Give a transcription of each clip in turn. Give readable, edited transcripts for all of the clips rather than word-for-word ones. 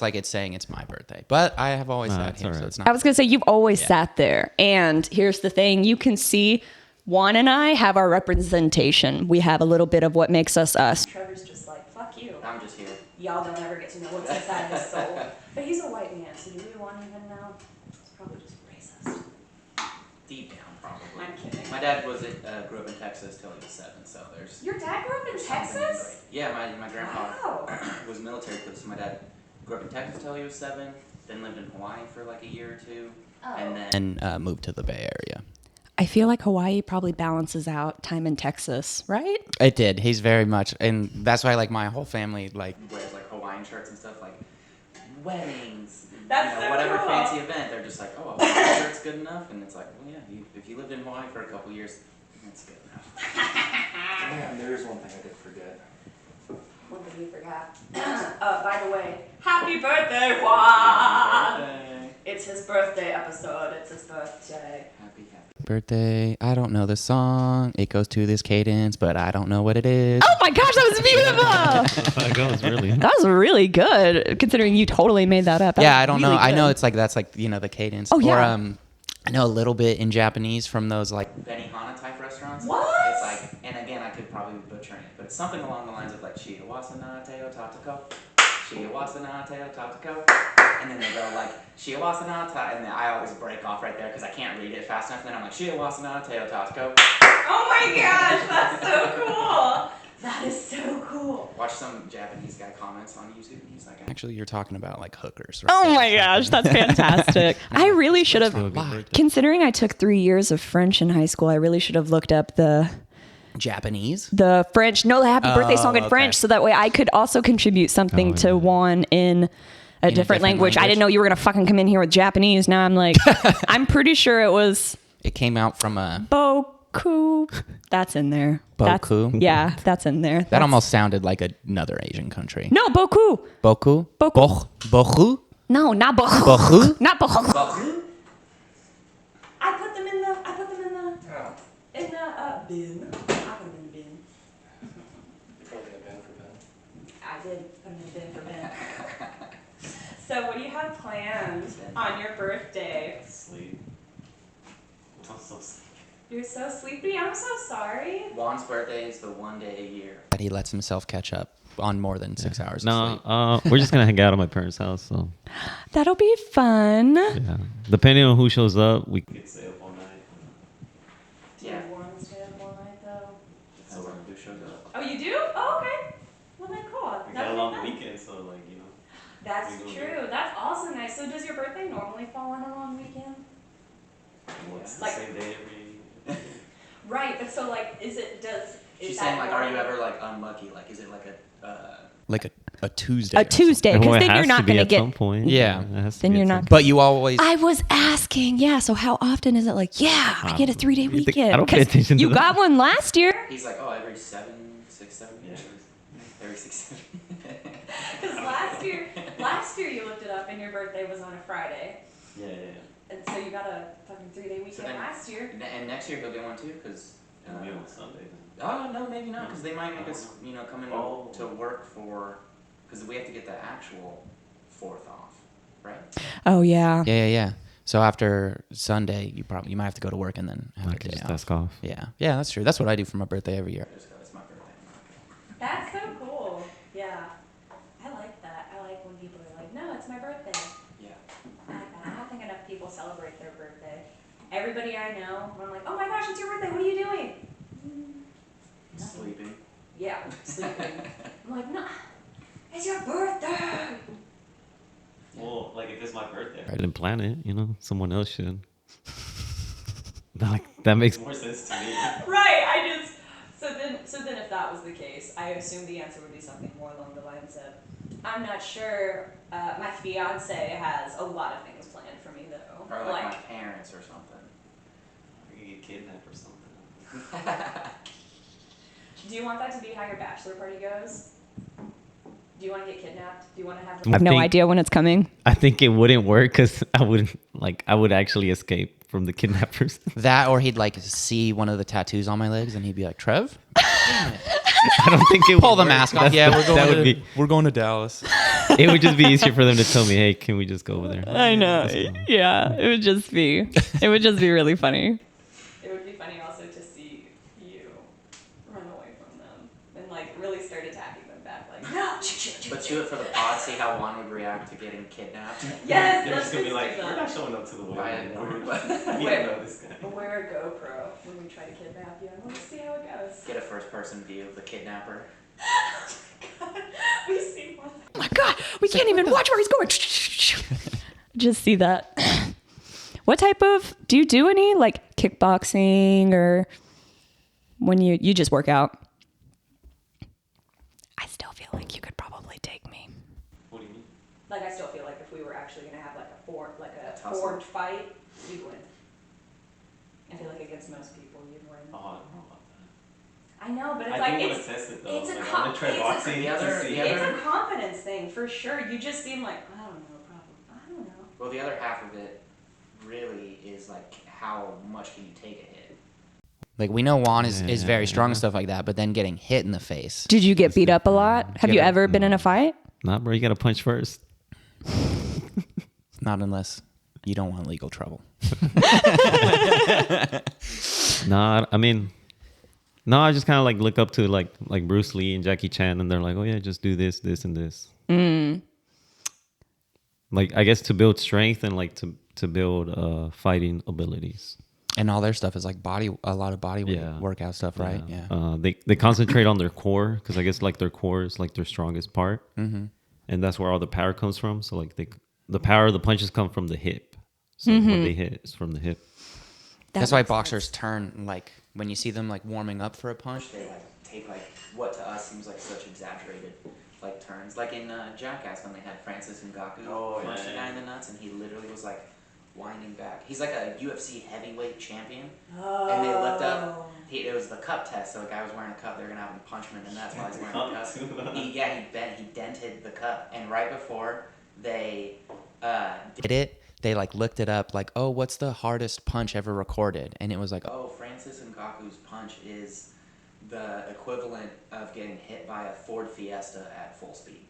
looks like it's saying it's my birthday. But I have always sat here, so it's not. I was going to say, you've always sat there. And here's the thing. You can see Juan and I have our representation. We have a little bit of what makes us us. Trevor's just like, fuck you. I'm just here. Y'all don't ever get to know what's inside his soul. But he's a white man, so do we want to even know? It's probably just racist. Deep down, probably. I'm kidding. My dad grew up in Texas till he was 7, so there's... Your dad grew up in Texas? Yeah, my grandpa Wow. was military police. So my dad grew up in Texas till he was 7, then lived in Hawaii for like a year or two, and then moved to the Bay Area. I feel like Hawaii probably balances out time in Texas, right? It did. He's very much, and that's why like my whole family like wears like Hawaiian shirts and stuff, like weddings, whatever cool. Fancy event. They're just like, oh, a Hawaiian shirt's good enough, and it's like, well, yeah, if you lived in Hawaii for a couple years, that's good enough. Man, there is one thing I did forget. One thing you forgot. By the way, happy birthday, Juan! Happy birthday. It's his birthday episode. It's his birthday. Happy birthday. I don't know the song. It goes to this cadence, but I don't know what it is. Oh my gosh, that was beautiful. That was really good, considering you totally made that up. I don't know. Good. I know it's like, that's like, the cadence. Oh, yeah. Or, I know a little bit in Japanese from those like Benihana type restaurants. What? It's like, and again, I could probably be butchering it, but it's something along the lines of like, Shiawase nate o tatako. Shiawase nate o tatako. And then they go like, Shiawase nate, and then I always break off right there because I can't read it fast enough. And then I'm like, Shiawase nate o tatako. Oh my gosh, that's so cool. That is so cool. Watch some Japanese guy comments on YouTube, and he's like, actually, you're talking about like hookers. Right? Oh my gosh, that's fantastic. I really should have, considering I took 3 years of French in high school, I really should have looked up the Japanese? The French, the happy birthday song in French, so that way I could also contribute something to Juan in a different language. I didn't know you were going to fucking come in here with Japanese. Now I'm like, I'm pretty sure it was... It came out from a... Boku. That's in there. Boku? That's in there. That almost sounded like another Asian country. No, Boku. Boku? Boku. Boku? No, not Boku. Boku? Not Boku. Boku? I put them in the bin. I put them in the bin. You put them in the bin for Ben? I did put them in the bin for Ben. So what do you have planned on your birthday? Sleep. I'm so sleepy. You're so sleepy. I'm so sorry. Juan's birthday is the one day a year that he lets himself catch up on more than 6 hours of sleep. No, we're just going to hang out at my parents' house. So that'll be fun. Yeah. Depending on who shows up, we could stay up all night. Yeah. You want to stay up all night, though? That's when who shows up. Oh, you do? Oh, okay. Well, then cool. We got a long weekend, so like, That's true. That's also nice. So does your birthday normally fall on a long weekend? Well, it's the same day every... Right, but so like, She's saying like, are you ever like unlucky? Like, is it like a Tuesday? A Tuesday, because then you're not going to get. Some point. Yeah. Then you're not. But you always. I was asking, yeah. So how often is it like, I get a 3-day weekend? I don't pay attention to you got one last year. He's like, every 6, 7 years. Every 6, 7. Because last year you looked it up, and your birthday was on a Friday. Yeah. And so you got a fucking 3-day weekend last year. And next year he'll get one too, because... we have Sunday. Oh, no, maybe not, because they might make us, come in to work for... Because we have to get the actual 4th off, right? Oh, yeah. Yeah. So after Sunday, you might have to go to work and then have a day just off. desk off. Yeah, that's true. That's what I do for my birthday every year. It's my birthday. That's so cool. Yeah. I like that. I like when people are like, no, it's my birthday. Yeah. I like that. I don't think enough people celebrate their birthday. Everybody I know, I'm like, oh my gosh, it's your birthday. What are you doing? Sleeping. Yeah, sleeping. I'm like, no, it's your birthday. Well, like if it's my birthday. I didn't plan it, someone else should. That makes more sense to me. Right, so then if that was the case, I assume the answer would be something more along the lines of, I'm not sure, my fiance has a lot of things planned for me though. Or like my parents or something. We could get kidnapped or something. Do you want that to be how your bachelor party goes? Do you want to get kidnapped? Do you want to have... I have no idea when it's coming? I think it wouldn't work because I would actually escape from the kidnappers. That, or he'd like see one of the tattoos on my legs and he'd be like, Trev? Damn it. I don't think it would pull the work. mask off. Yeah, we're going to Dallas. It would just be easier for them to tell me, "Hey, can we just go over there?" I know. Yeah, it would just be really funny. It would be funny also to see you run away from them and like really start attacking them back, like no. But do it for the pod. See how Juan would react to getting kidnapped. Yes, They're let's just gonna be do like, that. we're not showing up to the By wedding. a- We don't know this guy. Wear a GoPro when we try to kidnap you, and let's see how it goes. Get a first-person view of the kidnapper. We see one. Oh my god, we can't even watch where he's going. Just see that. What type of, do you do any like kickboxing or when you just work out? I still feel like you could probably take me. What do you mean? Like, I still feel like if we were actually gonna have like a Tussle. formed fight, you'd win. I feel like against most people, you'd win. Oh, I don't know about that. I know, but it's I like do want it's to test it though. it's a Like, I com- want to try it's a- boxing the to other- see. the it's other- a confidence thing for sure. You just seem like I don't know, probably I don't know. Well, the other half of it really is like how much can you take a hit? Like we know Juan is very strong and Yeah. stuff like that, but then getting hit in the face. Did you get beat up a lot? Have you Yeah, ever been in a fight? Nah, bro, you gotta punch first. Not unless you don't want legal trouble. Nah, I mean, no, I just kind of like look up to like Bruce Lee and Jackie Chan, and they're like, oh yeah, just do this, this, and this. Like I guess to build strength and like to build fighting abilities. And all their stuff is like a lot of body weight Yeah. workout stuff, right? Yeah. They concentrate on their core because I guess like their core is like their strongest part, and that's where all the power comes from. So like the power, the punches come from the hip. So what they hit is from the hip. That's why boxers turn like when you see them like warming up for a punch. They like take like what to us seems like such exaggerated like turns. Like in Jackass when they had Francis Ngannou Oh, punch the yeah. guy in the nuts, and he literally was like winding back. He's like a UFC heavyweight champion, and they lift up. It was the cup test, so the guy was wearing a cup. They're gonna have him punch him in the nuts while he's wearing a cup. He dented the cup, and right before they Did it? They like looked it up, like, oh, what's the hardest punch ever recorded? And it was like, oh, Francis Ngannou's punch is the equivalent of getting hit by a Ford Fiesta at full speed.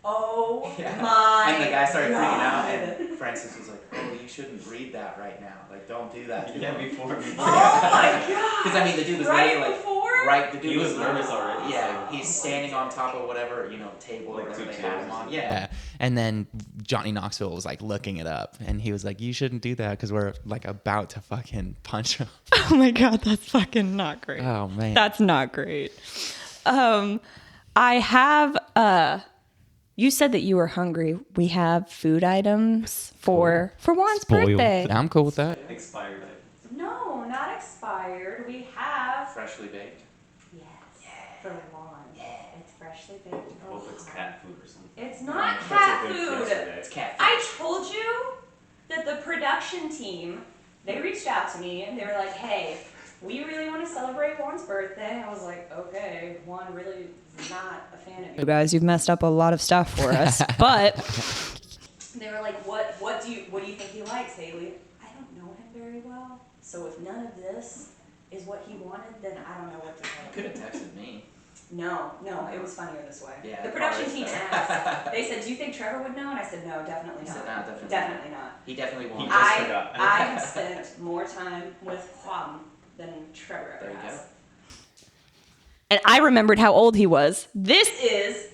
Oh Yeah. my! And the guy started freaking out, God. and Francis was like, "Oh, you shouldn't read that right now. Like, don't do that." Yeah, before. Oh my god! Because I mean, the dude was Right literally like, before? right. The dude He was nervous already, Yeah, so- he's standing on top of whatever table or Like whatever two they had chairs him or on. something. Yeah. yeah. And then Johnny Knoxville was like looking it up, and he was like, you shouldn't do that because we're like about to fucking punch him. Oh my god, that's fucking not great. Oh man. That's not great. I have you said that you were hungry. We have food items for Juan's Spoiled. birthday. Yeah, I'm cool with that. Expired items. No, not expired. We have. Freshly baked. Yes. For Juan. Yeah. It's freshly baked. I hope it's cat food or something. It's not That's cat what they did food. yesterday. It's cat food. I told you that the production team, they reached out to me and they were like, hey, we really want to celebrate Juan's birthday. I was like, okay, Juan really is not a fan of You you. guys, you've messed up a lot of stuff for us. But They were like, what do you think he likes, Haley? I don't know him very well. So if none of this is what he wanted, then I don't know what to tell Could him. have texted me. No, it was funnier this way. Yeah, The it production probably team is. asked. They said, do you think Trevor would know? And I said, no, definitely He not. said, "No, definitely not." Definitely not. He definitely He won't. just forgot. I have spent more time with Juan than Trevor There ever you has. go. and I remembered how old he was. This is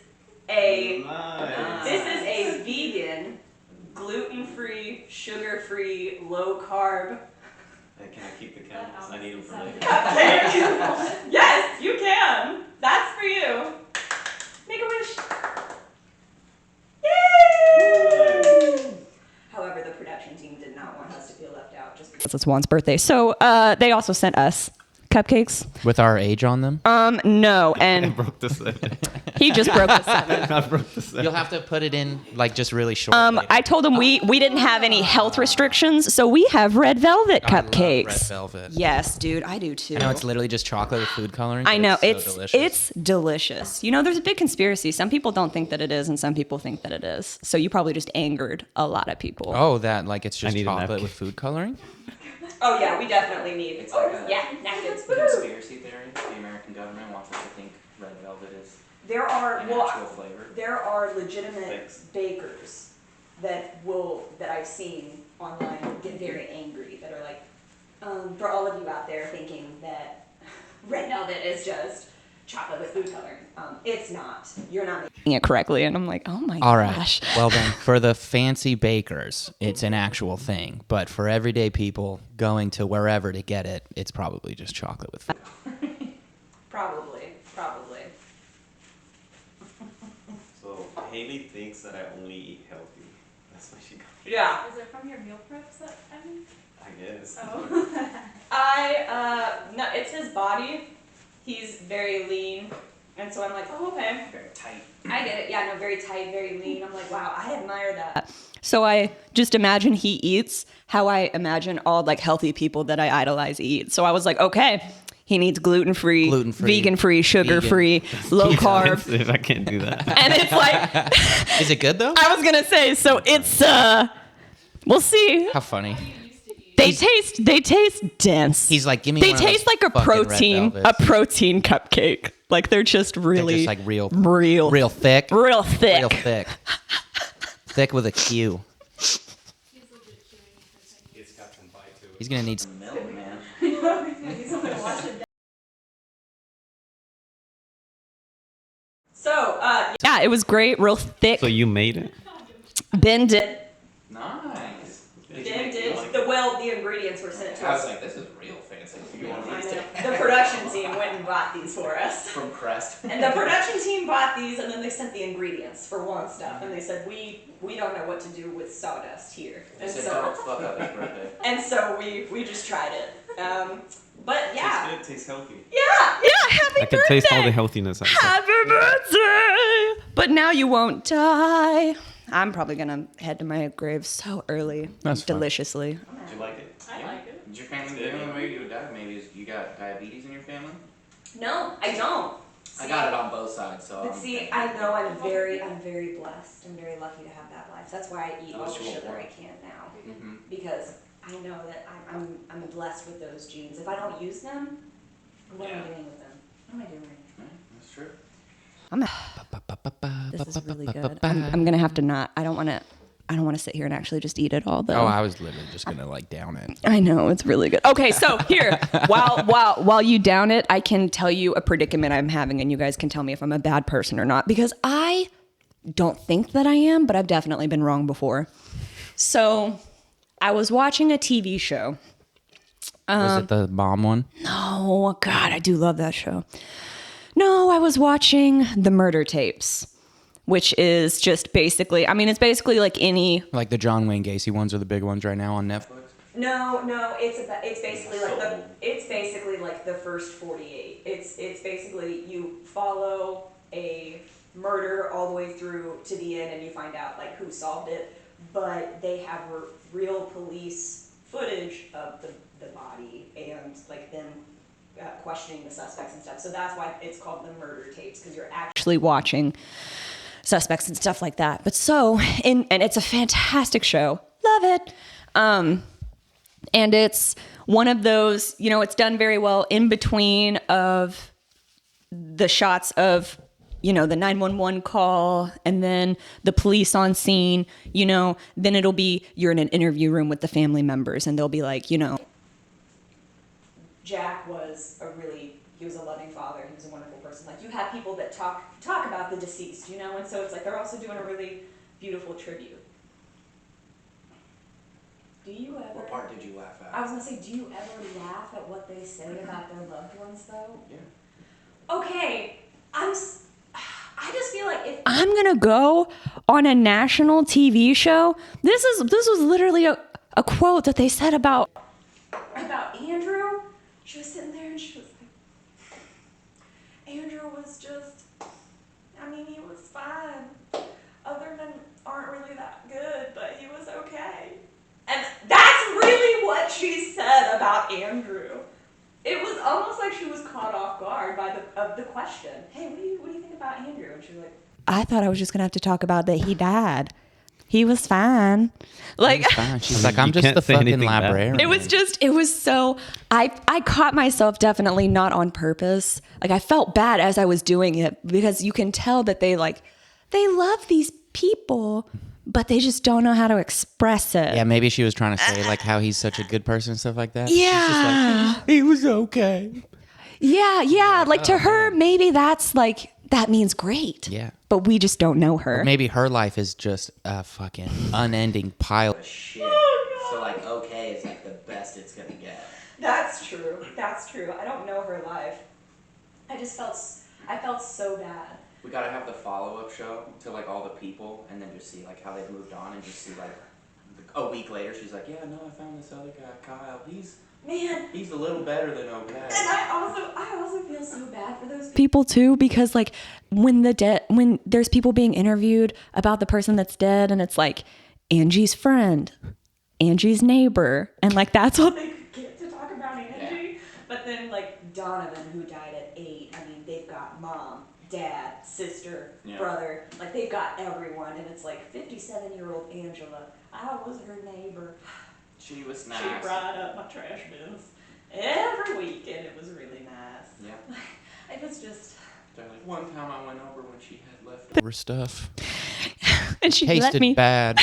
a Nice. vegan, gluten-free, sugar-free, low-carb Hey, can I keep the candles? I need them for later. cupcake. Yes, you can. That's for you. Make a wish. Yay! However, the production team did not want us to feel left out just because. It's Juan's birthday. So they also sent us cupcakes. With our age on them. No, I and broke the seven. he just broke the seven. I broke the seven. You'll have to put it in like just really short. I told him we didn't have any health restrictions, so we have red velvet I love cupcakes. red velvet. Yes, dude, I do too. I know it's literally just chocolate with food coloring. I but know it's so delicious. it's delicious. You know, there's a big conspiracy. Some people don't think that it is, and some people think that it is. So you probably just angered a lot of people. Oh, that like it's just need a chocolate napkin. with food coloring. Oh yeah, we definitely need. It's like a yeah, napkins. conspiracy theory. The American government wants us to think red velvet is There are an well, actual flavor. there are legitimate Thanks. bakers that I've seen online get very angry that are like, for all of you out there thinking that red velvet is just chocolate with food coloring. It's not. You're not making It correctly, and I'm like, oh my All right. gosh. Well, then, for the fancy bakers, it's an actual thing. But for everyday people going to wherever to get it, it's probably just chocolate with food. Probably. So Haley thinks that I only eat healthy. That's why she got me. Yeah. Is it from your meal preps that I mean? I guess. Oh. No, it's his body. He's very lean. And so I'm like, oh, okay. Very tight. I get it. Yeah, no, very tight, very lean. I'm like, wow, I admire that. So I just imagine he eats how I imagine all like healthy people that I idolize eat. So I was like, okay, he needs gluten-free, vegan-free, sugar-free, low carb. If I can't do that. And it's like, Is it good, though? I was going to say, so it's, we'll see. How funny. They taste dense. He's like, give me They one of taste those like a fucking red velvets. protein cupcake. Like they're just really, They're just like real thick. real thick. Real thick. Thick with a Q. It's got some bite to it. He's going to need some. Milk, man. So, Yeah, it was great, real thick. So you made it? Ben did. Nice. Did you Ben make did. it? The ingredients were sent to I was us. like, this is real fancy. You want I these know. to- The production team went and bought these for us. from Crest. And the production team bought these, and then they sent the ingredients for Juan stuff, and they said, we don't know what to do with sawdust here. They And said, so, don't fuck up his birthday. and so we just tried it. But yeah. Tastes good, tastes healthy. Yeah. Happy I can taste all the healthiness. Happy birthday! But now you won't die. I'm probably gonna head to my grave so early, That's fine. deliciously. Did you like it? I like it. Did your family, the only way you would die maybe is you got diabetes in your family? No, I don't. I got it on both sides, so. But see, I know I'm very blessed. I'm very lucky to have that life. That's why I eat all the sugar I can now, Mm-hmm. because I know that I'm blessed with those genes. If I don't use them, what am I doing with them? What am I doing? That's true. This is really good. I'm gonna have to not. I don't want to sit here and actually just eat it all though. Oh, I was literally just going to like down it. I know, it's really good. Okay, so here, while you down it, I can tell you a predicament I'm having, and you guys can tell me if I'm a bad person or not, because I don't think that I am, but I've definitely been wrong before. So I was watching a TV show. Was it the bomb one? Oh, God, I do love that show. No, I was watching The Murder Tapes, which is just basically, it's basically like any... Like the John Wayne Gacy ones are the big ones right now on Netflix. No, it's basically like the first 48. It's basically you follow a murder all the way through to the end, and you find out like who solved it. But they have real police footage of the body and like them questioning the suspects and stuff. So that's why it's called The Murder Tapes, because you're actually watching suspects and stuff like that. But and it's a fantastic show. Love it. And it's one of those, it's done very well in between of the shots of, the 911 call and then the police on scene, then it'll be, you're in an interview room with the family members and they'll be like, Jack was he was a loving father. He was a wonderful person. Like, you have people that talk about the deceased, and so it's like they're also doing a really beautiful tribute. Do you ever? What part did you laugh at? I was gonna say, do you ever laugh at what they say about their loved ones, though? Yeah. Okay, I just feel like if I'm going to go on a national TV show. This was literally a quote that they said about Andrew, she was sitting there and she was like, Andrew was just, he was fine. Other men aren't really that good, but he was okay. And that's really what she said about Andrew. It was almost like she was caught off guard by the question. Hey, what do you think about Andrew? And she was like, I thought I was just going to have to talk about that he died. he was fine. Like, It's fine. She's I like, mean, I'm you just can't the say fucking anything bad. librarian. it was so, I caught myself definitely not on purpose. Like, I felt bad as I was doing it because you can tell that they love these people, but they just don't know how to express it. Yeah, maybe she was trying to say like how he's such a good person and stuff like that. Yeah. She's just like, he was okay. Yeah. Like to her, maybe that's like, that means great. Yeah. But we just don't know her. Maybe her life is just a fucking unending pile. Shit. So like, okay is like the best it's gonna get. That's true. That's true. I don't know her life. I felt so bad. We gotta have the follow-up show to like all the people, and then just see like how they've moved on, and just see like a week later, she's like, yeah, no, I found this other guy, Kyle. He's a little better than okay. And I also feel so bad for those people too, because like when there's people being interviewed about the person that's dead, and it's like Angie's friend, Angie's neighbor, and like that's what they get to talk about Angie. Yeah. But then like Donovan, who died at 8, I mean, they've got mom, dad, sister, brother, like they've got everyone, and it's like 57-year-old Angela, I was her neighbor. She was nice. She brought up my trash bins every week, and it was really nice. Yeah. It was just. They're like, one time I went over when she had left. Over stuff. and she let Tasted me. bad.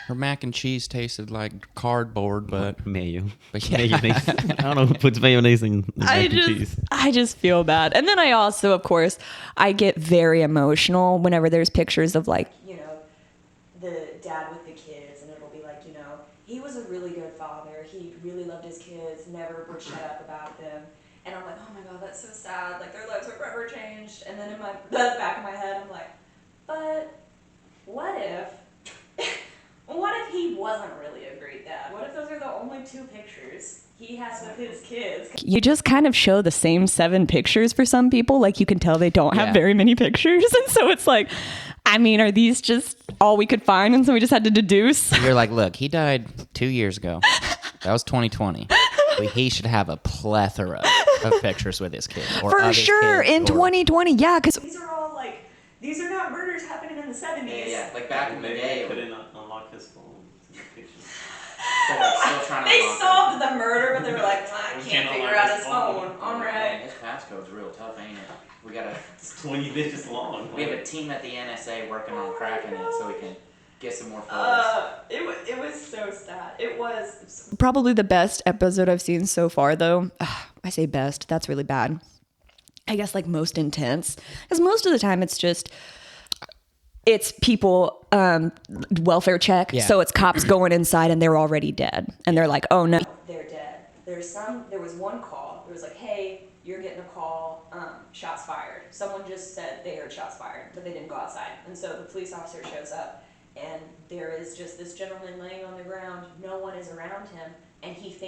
Her mac and cheese tasted like cardboard, but Mayo. But yeah. Mayonnaise. I don't know who puts mayonnaise in mac and cheese. I just feel bad. And then I also, of course, I get very emotional whenever there's pictures of like, You know, the dad with the kids, and it'll be like, you know, he was a really good father. He really loved his kids, never would shut up about them. And I'm like, oh my God, that's so sad. Like, their lives are forever changed. And then in the back of my head, I'm like, but what if he wasn't really a great dad? What if those are the only 2 pictures he has with his kids? you just kind of show the same 7 pictures for some people. Like you can tell they don't have Yeah. very many pictures. And so it's like, I mean, are these just all we could find? And so we just had to deduce. you're like, look, he died 2 years ago. That was 2020. But he should have a plethora of pictures with his kids. Or For of his sure, kids, in or- 2020, yeah, because These are all like, these are not murders happening in the 70s. Yeah. Like back in the Maybe day, they couldn't unlock his phone. in the picture. they're like still trying to They unlock solved the murder, but they were like, I We can't can't figure unlock out his his phone. phone. All Man, right. his passcode's real tough, ain't it? We gotta. It's 20 digits long. We have a team at the NSA working on cracking it so we can get some more photos. It was so sad. It was. probably the best episode I've seen so far, though. I say best. That's really bad. I guess like most intense. Because most of the time it's people welfare check. Yeah. So it's cops going inside and they're already dead. And they're like, oh no. They're dead. There was one call. It was like, hey, you're getting a call, shots fired. Someone just said they heard shots fired, but they didn't go outside. And so the police officer shows up, and there is just this gentleman laying on the ground. No one is around him, and he's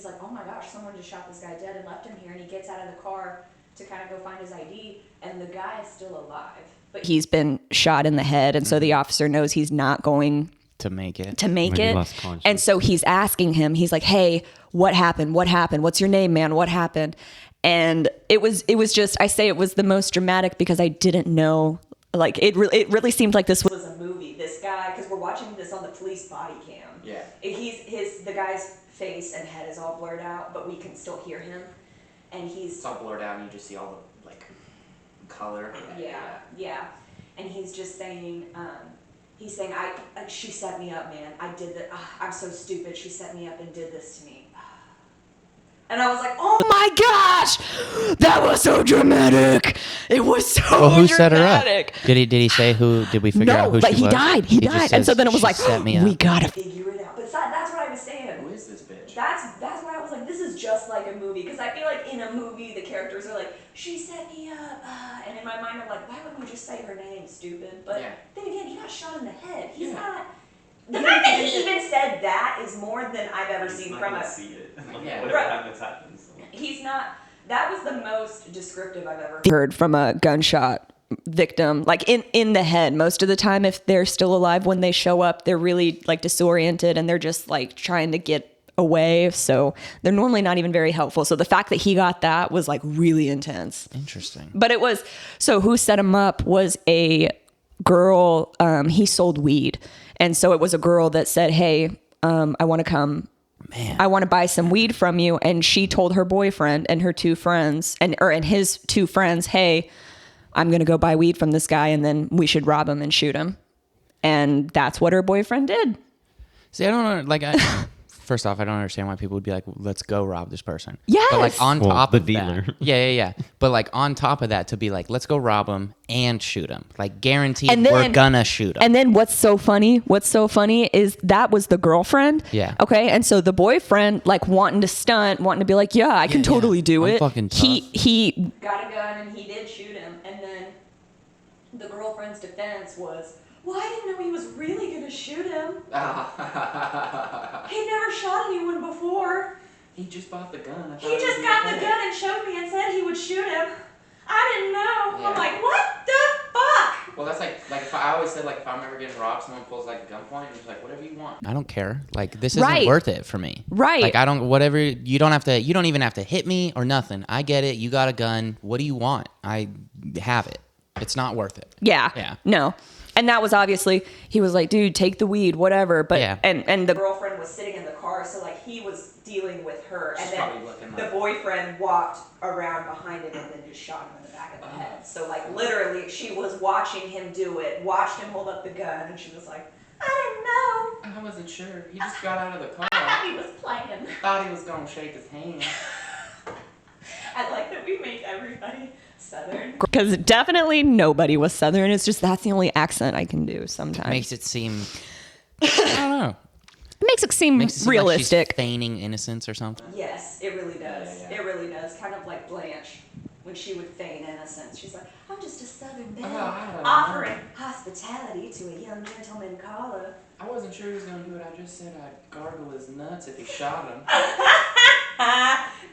like, oh my gosh, someone just shot this guy dead and left him here. And he gets out of the car to kind of go find his ID, and the guy is still alive. But He's been shot in the head. And so the officer knows he's not going to make it. to make When he it. lost conscience. And so he's asking him, he's like, hey, what happened? What happened? What's your name, man? What happened? And it was just, I say it was the most dramatic because I didn't know, like, it really seemed like this was a movie. This guy, because we're watching this on the police body cam. Yeah. The guy's face and head is all blurred out, but we can still hear him. And It's all blurred out and you just see all the like color. yeah. And he's just saying, she set me up, man. I did that. I'm so stupid. She set me up and did this to me. And I was like, oh my gosh, that was so dramatic. It was so Well, who set her up? dramatic. Did he say who? Did we figure out No, who but she he was? died. He just died. And says, so then it was "She like, set me we up." gotta. figure it out. But that's what I was saying. Who is this bitch? That's why I was like, this is just like a movie. Because I feel like in a movie, the characters are like, she set me up. And in my mind, I'm like, why wouldn't we just say her name, stupid? But then again, he got shot in the head. He's not. The fact that he even said that is more than I've ever He's seen not from gonna us. see it. Yeah. Whatever Right. happens, happens. So. He's not. That was the most descriptive I've ever Heard from a gunshot victim, like in the head. Most of the time, if they're still alive when they show up, they're really like disoriented and they're just like trying to get away. So they're normally not even very helpful. So the fact that he got that was like really intense. Interesting. But it was, so who set him up was a girl, he sold weed. And so it was a girl that said, hey, I want to come. Man. I want to buy some weed from you. And she told her boyfriend and her two friends and his two friends, hey, I'm going to go buy weed from this guy and then we should rob him and shoot him. And that's what her boyfriend did. See, I don't know. Like, first off, I don't understand why people would be like, let's go rob this person. Yes. But like on top the of dealer. that. Yeah. But like on top of that, to be like, let's go rob him and shoot him. Like guaranteed And then- we're gonna shoot him. And then what's so funny is that was the girlfriend. Yeah. Okay. And so the boyfriend, like wanting to be like, yeah, I can totally do I'm it. fucking tough. He Got a gun and he did shoot him. And then the girlfriend's defense was, well, I didn't know he was really going to shoot him. He'd never shot anyone before. He just bought the gun. I thought He it just was got the okay. gun and showed me and said he would shoot him. I didn't know. Yeah. I'm like, what the fuck? Well, that's like if I always said, like, if I'm ever getting robbed, someone pulls, like, a gunpoint, and just like, whatever you want. I don't care. Like this isn't Right. worth it for me. Right. Like I don't. Whatever. You don't even have to hit me or nothing. I get it. You got a gun. What do you want? I have it. It's not worth it. Yeah. Yeah. No. And that was obviously, he was like, dude, take the weed, whatever. But, Yeah. and the Girlfriend was sitting in the car, so like he was dealing with her, She's and probably then looking the like- boyfriend walked around behind him and then just shot him in the back of the head. So like literally, she was watching him do it, watched him hold up the gun, and she was like, I didn't know. I wasn't sure. He just got out of the car. I thought he was playing. Thought he was gonna shake his hand. I like that we make everybody Southern. because definitely nobody was Southern. It's just, that's the only accent I can do sometimes. Makes it seem. I don't know. It makes it seem Makes it seem realistic. Like she's feigning innocence or something. Yes, it really does. Yeah. It really does. Kind of like Blanche when she would feign innocence. She's like, I'm just a Southern belle I don't know. offering hospitality to a young gentleman caller. I wasn't sure he was gonna do it. I just said I'd gargle his nuts if he shot him.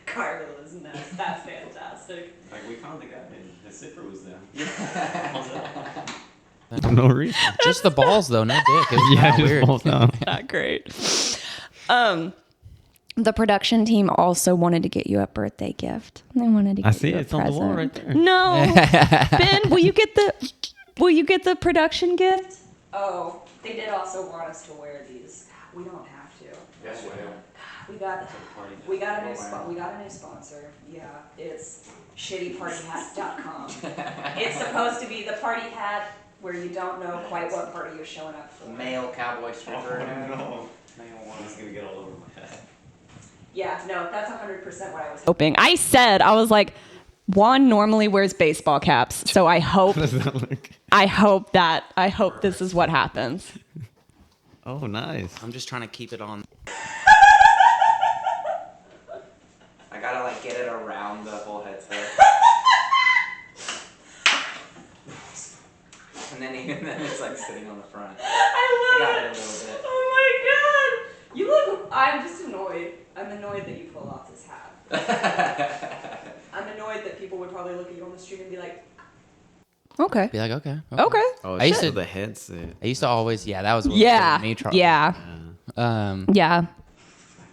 Cargill is nuts. That's fantastic. Like we found the guy and the zipper was there. For no reason. Just the balls though, no dick. It was Yeah, kinda just weird. falls down. Not great. The production team also wanted to get you a birthday gift. They wanted to get I see you it. a It's on the wall right present. there. No. Ben, will you get the production gift? Oh, they did also want us to wear these. We don't have to. Yes, you do. We got Party. we got a new sponsor. Yeah, it's shittypartyhats.com. It's supposed to be the party hat where you don't know quite what party you're showing up for. Male cowboy Oh stripper. no. Male It's one. gonna get all over my head. Yeah, no, that's 100% what I was. Hoping. I was like, Juan normally wears baseball caps, so I hope What does that look? I hope this is what happens. Oh, nice. I'm just trying to keep it on. I gotta like get it around the whole headset. And then even then it's like sitting on the front. I got it a little bit. Oh my god! You look. I'm just annoyed. I'm annoyed that you pull off this hat. I'm annoyed that people would probably look at you on the street and be like, Okay. Be like, okay. Okay. Oh, I used it's to- the headset. I used to always, that was what Yeah. was giving me trouble. Yeah. Yeah. I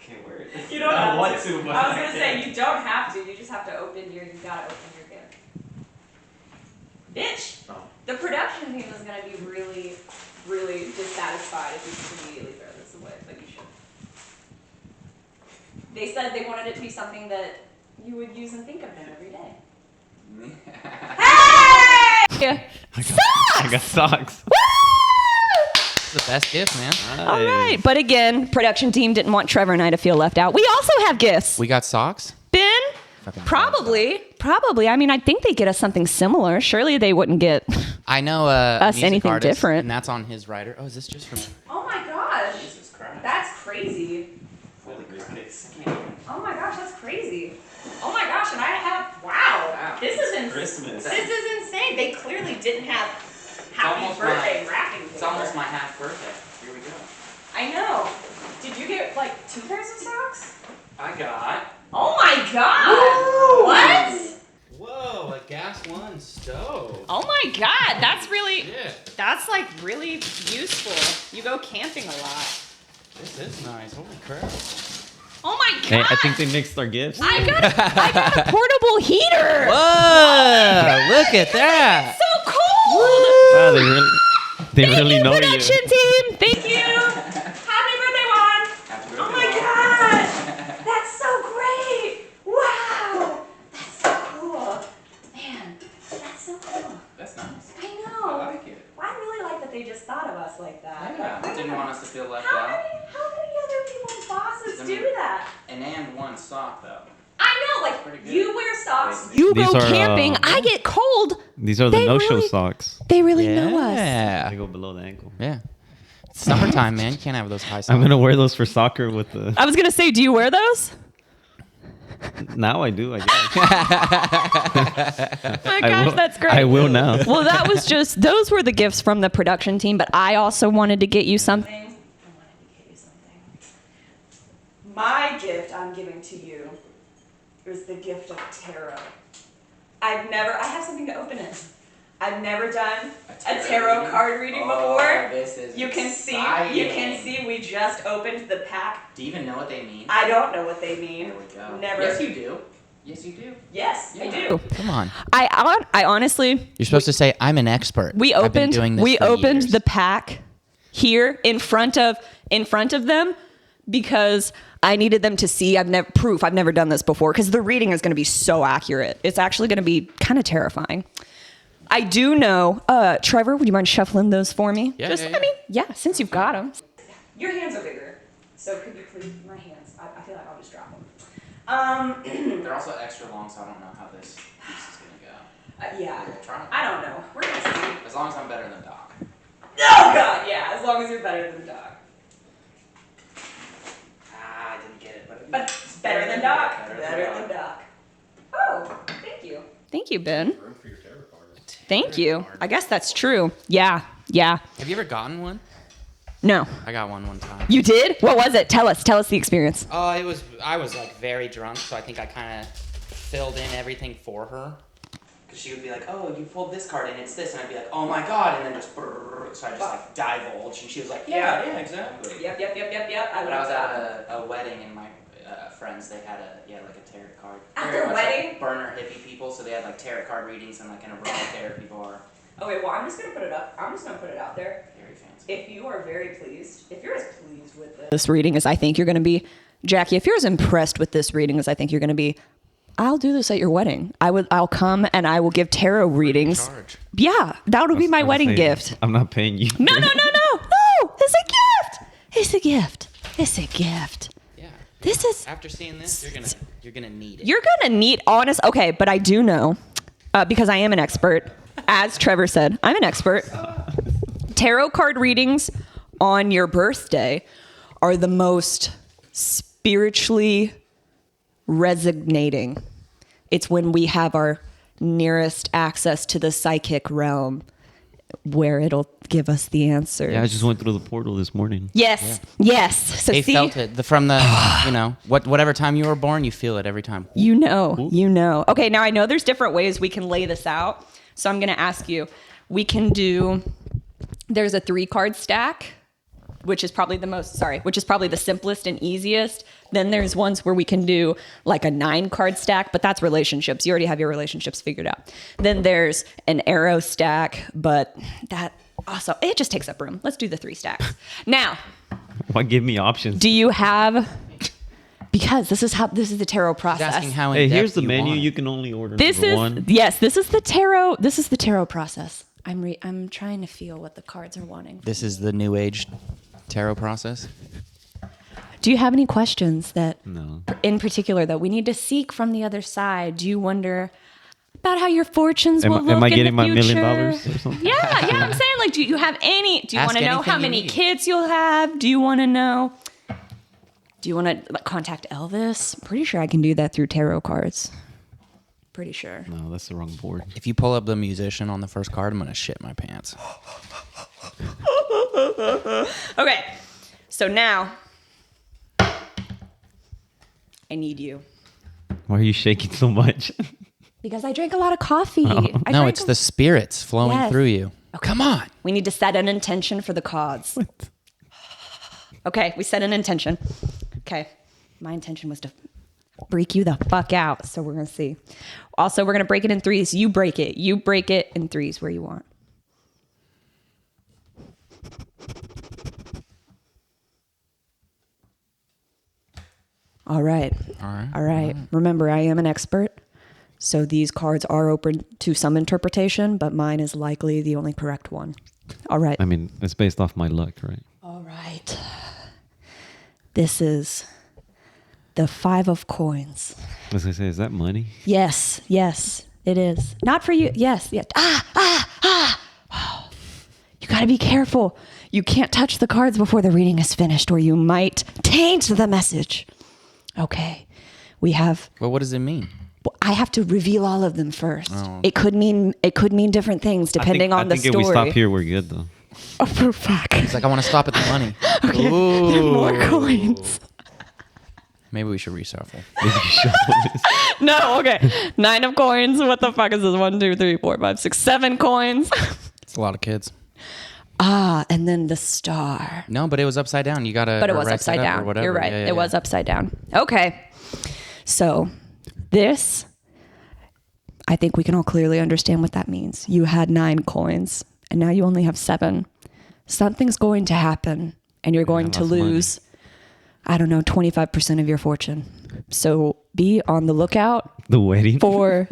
can't wear it. you don't I have want to. to, but I was I gonna say, can't. you don't have to. You just have to open your. You gotta open your gift. Bitch! Oh. The production team is gonna be really, really dissatisfied if you just immediately throw this away, but you should. They said they wanted it to be something that you would use and think of them every day. Yeah. I got socks. It's the best gift, man. All right. But again, production team didn't want Trevor and I to feel left out. We also have gifts. We got socks? Ben? Fucking Probably. I mean, I think they get us something similar. Surely they wouldn't get. I know Us music anything artist, different. And that's on his rider. Oh, is this just from... Oh my gosh! Jesus Christ. That's crazy. Holy Cupcakes. Oh my gosh, that's crazy. Oh my gosh, and I have, wow. This is insane. Christmas. This is insane. They clearly didn't have happy almost birthday my- wrapping paper. It's almost my half birthday. Here we go. I know. Did you get like 2 pairs of socks? I got. Oh my god! What? Whoa, a gas one stove. Oh my God. Yeah, That's like really useful. You go camping a lot. this is nice. Holy crap. Oh my Hey, God. I think they mixed our gifts. I got a portable heater. Whoa, look at that. So cold. Wow, they really. They really know Production you. team. Thank Thank you. Happy birthday, Juan. Happy birthday, Oh my Juan. god. That's so great. Wow. That's so cool. Man, that's so cool. That's nice. I I know. like it. I really like that they just thought of us like that. Yeah, Like, didn't want us to feel left how out. many other people's bosses I do mean- that? And one sock though. I know, Pretty like, good. you wear socks. You These go are, camping. I get cold. These are the They no-show really- socks. They really know us. They Yeah. go below the ankle. Yeah. It's summertime, man. You can't have those high socks. I'm gonna wear those for soccer with the. I was gonna say, do you wear those? Now I do. I guess. Oh my I gosh, will- that's great. I will now. Well, that was just, those were the gifts from the production team, but I also wanted to get you something. I wanted to give you something. My gift I'm giving to you is the gift of tarot. I have something to open it. I've never done a tarot reading? card reading Oh, before. this is You can exciting. see we just opened the pack. Do you even know what they mean? I don't know what they mean. There we go. Never. Yes, you do. Yes, you do. Yes, I Yeah. do. Come on. I honestly, You're supposed to say, I'm an expert. we I've been opened doing this we for opened years." the pack here in front of them because I needed them to see. I've never done this before because the reading is going to be so accurate. It's actually going to be kind of terrifying. I do know, Trevor, would you mind shuffling those for me? Yeah, yeah. I mean, yeah, since you've got them. Your hands are bigger, so could you please, my hands, I feel like I'll just drop them. They're also extra long, so I don't know how this piece is gonna go. Yeah, We'll try. I don't know. We're gonna see. As long as I'm better than Doc. Oh god, yeah, as long as you're better than Doc. I didn't get it, but But it's better than Doc. Better Better than Doc. Oh, thank you. Thank you, Ben. Thank you. I guess that's true. Yeah. Have you ever gotten one? No. I got one time. You did? What was it? Tell us the experience. Oh, I was like very drunk, so I think I kind of filled in everything for her. Because she would be like, oh, you pulled this card and it's this, and I'd be like, oh my god, and then just brrr, so I just like divulge, and she was like, yeah, exactly. Yep. But I was at a wedding, and my friends, they had like a tarot card. At Very their much wedding? Like burner hippie people, so they had like tarot card readings and like an aromatherapy bar. Okay, well, I'm just gonna put it up. I'm just gonna put it out there. Very fancy. If you are very pleased, if you're as pleased with this, This reading as I think you're going to be. Jackie, if you're as impressed with this reading as I think you're going to be, I'll do this at your wedding. I'll come and I will give tarot readings. Charge. Yeah, that'll be my I was wedding saying, gift. I'm not paying you. No, it's a gift. It's a gift. Yeah. This is, After seeing this, you're gonna need it. you're going to need honest. Okay, but I do know, because I am an expert, as Trevor said, I'm an expert. Tarot card readings on your birthday are the most spiritually resonating. It's when we have our nearest access to the psychic realm where it'll give us the answers. Yeah, I just went through the portal this morning. Yes. So They see, felt it from the whatever time you were born, you feel it every time. you know. Okay, now I know there's different ways we can lay this out. So I'm going to ask you, there's a 3-card stack, which is probably the simplest and easiest. Then there's ones where we can do like a 9-card stack, but that's relationships. You already have your relationships figured out. Then there's an arrow stack, but that also, it just takes up room. Let's do the 3 stacks. Now, Why give me options? do you have, because this is the tarot He's process. asking how Hey, in here's depth the you menu. want. You can only order This number is one. yes. This is the tarot process. I'm trying to feel what the cards are wanting. This is the new age tarot process. Do you have any questions that, No. in particular, that we need to seek from the other side? Do you wonder about how your fortunes will look Am I in getting the my $1 future? million or something? Yeah. I'm saying, like, do you have any? Do you Ask want to know anything how you many need. kids you'll have? Do you want to know? Do you want to contact Elvis? Pretty sure I can do that through tarot cards. Pretty sure. No, that's the wrong board. If you pull up the musician on the first card, I'm gonna shit my pants. Okay, so now I need you Why are you shaking so much? because I drank a lot of coffee. I No, drank it's the spirits flowing Yes. through you. Come on. We need to set an intention for the cause. Okay, we set an intention. Okay, my intention was to freak you the fuck out. So we're gonna see. Also, we're gonna break it in 3s. You break it in 3s where you want. All right. All right. Remember, I am an expert. So these cards are open to some interpretation, but mine is likely the only correct one. All right. I mean, it's based off my luck, right? All right. This is the 5 of coins. I was gonna say, is that money? Yes, it is. Not for you. Yes. You got to be careful. You can't touch the cards before the reading is finished or you might taint the message. Okay. We have... Well, what does it mean? I have to reveal all of them first. Oh. It could mean different things depending on the story. I think if we stop here, we're good, though. Oh, for fuck. He's like, I want to stop at the money. Okay. Ooh. More coins. Maybe we should reshuffle. No, okay. 9 of coins. What the fuck is this? 1, 2, 3, 4, 5, 6, 7 coins. It's a lot of kids. And then the star. No, but it was upside down. You gotta. But it was upside down. You're right. It was upside down. Okay. So this, I think we can all clearly understand what that means. You had 9 coins, and now you only have 7. Something's going to happen, and you're going to lose, I don't know, 25% of your fortune. So be on the lookout. The wedding? For...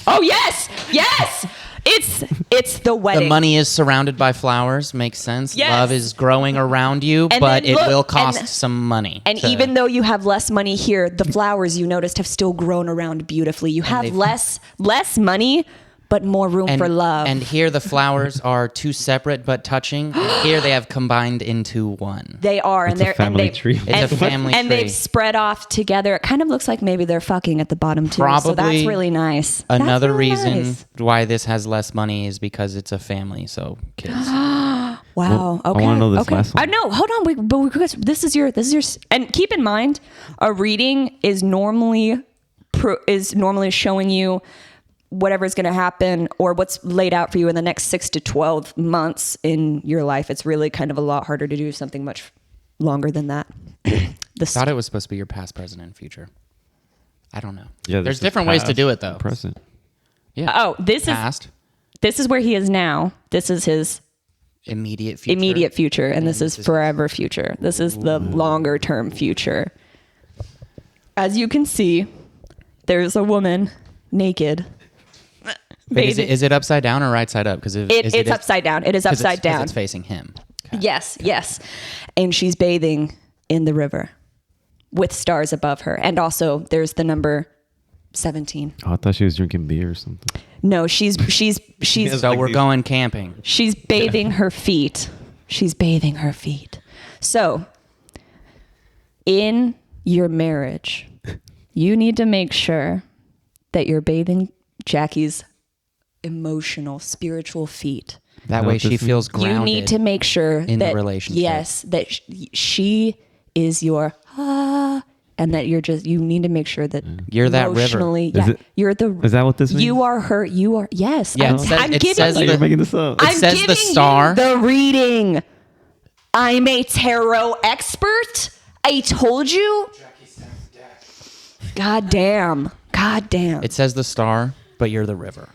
Oh, yes! Yes! It's the wedding. The money is surrounded by flowers. Makes sense. Yes. Love is growing around you, and but it will cost and, some money. And even though you have less money here, the flowers you noticed have still grown around beautifully. You have less money, but more room for love. And here the flowers are 2 separate but touching. Here they have combined into one. They are, it's a family tree. It's a family tree. And they've spread off together. It kind of looks like maybe they're fucking at the bottom too. Probably. So that's really nice. Another reason why this has less money is because it's a family, so kids. Wow. Well, okay. I want to know this last one. I know. Hold on. This is your. And keep in mind, a reading is normally showing you whatever's going to happen or what's laid out for you in the next 6 to 12 months in your life. It's really kind of a lot harder to do something much longer than that. I thought it was supposed to be your past, present, and future. I don't know. Yeah, there's different ways to do it though. Present. Yeah. Oh, this past. This is where he is now. This is his immediate future. Immediate future, and this is forever future. This is the longer term future. As you can see, there's a woman naked. Is it upside down or right side up? Because it's upside down. It is upside down. It's facing him. Okay. Yes. And she's bathing in the river with stars above her. And also there's the number 17. Oh, I thought she was drinking beer or something. No, she's so we're going camping. She's bathing her feet. She's bathing her feet. So in your marriage, you need to make sure that you're bathing Jackie's emotional, spiritual feet. That way she feels grounded. You need to make sure in that, the relationship. Yes, that she is your and that you need to make sure that you're that river. You're the. Is that what this means? You are her. You are yes. Yeah, I'm giving you. You're making this up. It says the star. The reading. I'm a tarot expert. I told you. God damn. It says the star, but you're the river.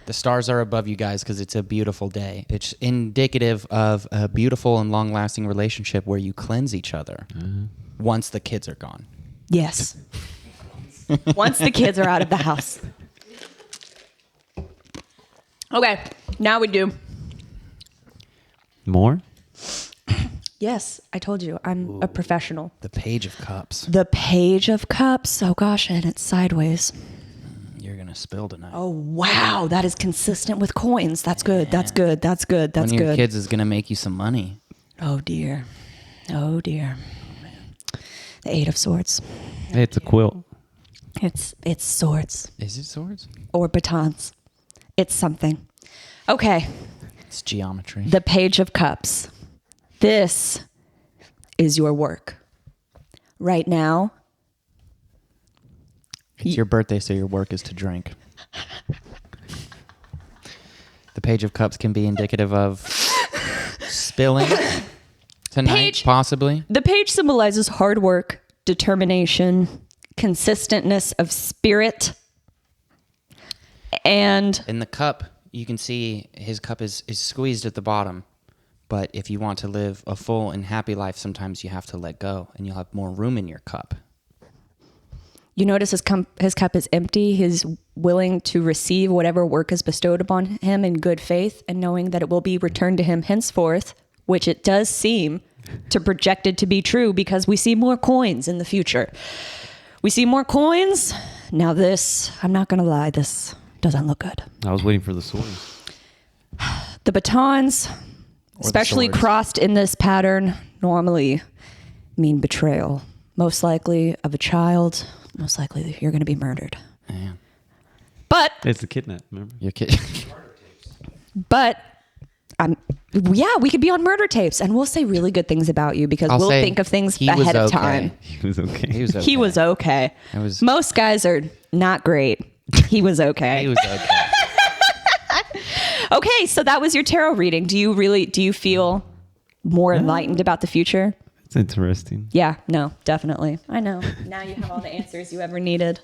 The stars are above you guys because it's a beautiful day. It's indicative of a beautiful and long-lasting relationship where you cleanse each other once the kids are gone. Yes. Once the kids are out of the house. Okay, now we do. More? Yes, I told you. I'm a professional. The Page of Cups. The Page of Cups. Oh gosh, and it's sideways. You're going to spill tonight. Oh, wow. That is consistent with coins. That's good. That's good. That's good. That's good. One of your good. kids is going to make you some money. Oh, dear. Oh, dear. The 8 of Swords. Hey, it's a quilt. It's swords. Is it swords? Or batons. It's something. Okay. It's geometry. The Page of Cups. This is your work. Right now. It's your birthday, so your work is to drink. The Page of Cups can be indicative of spilling tonight, possibly. The page symbolizes hard work, determination, consistentness of spirit, and... In the cup, you can see his cup is squeezed at the bottom. But if you want to live a full and happy life, sometimes you have to let go, and you'll have more room in your cup. You notice his cup is empty. He's willing to receive whatever work is bestowed upon him in good faith and knowing that it will be returned to him henceforth, which it does seem to projected to be true because we see more coins in the future. We see more coins. Now this, I'm not going to lie, this doesn't look good. I was waiting for the swords. The batons, especially swords. crossed in this pattern, normally mean betrayal. Most likely of a child. Most likely you're going to be murdered. Yeah. But It's the kidnap, remember? Your kid. But we could be on murder tapes and we'll say really good things about you because I'll we'll say think of things he was ahead of okay. time. He was okay. He was okay. He was okay. It was- Most guys are not great. He was okay. He was okay. Okay, so that was your tarot reading. Do you feel more enlightened about the future? It's interesting. Yeah, no, definitely. I know. Now you have all the answers you ever needed.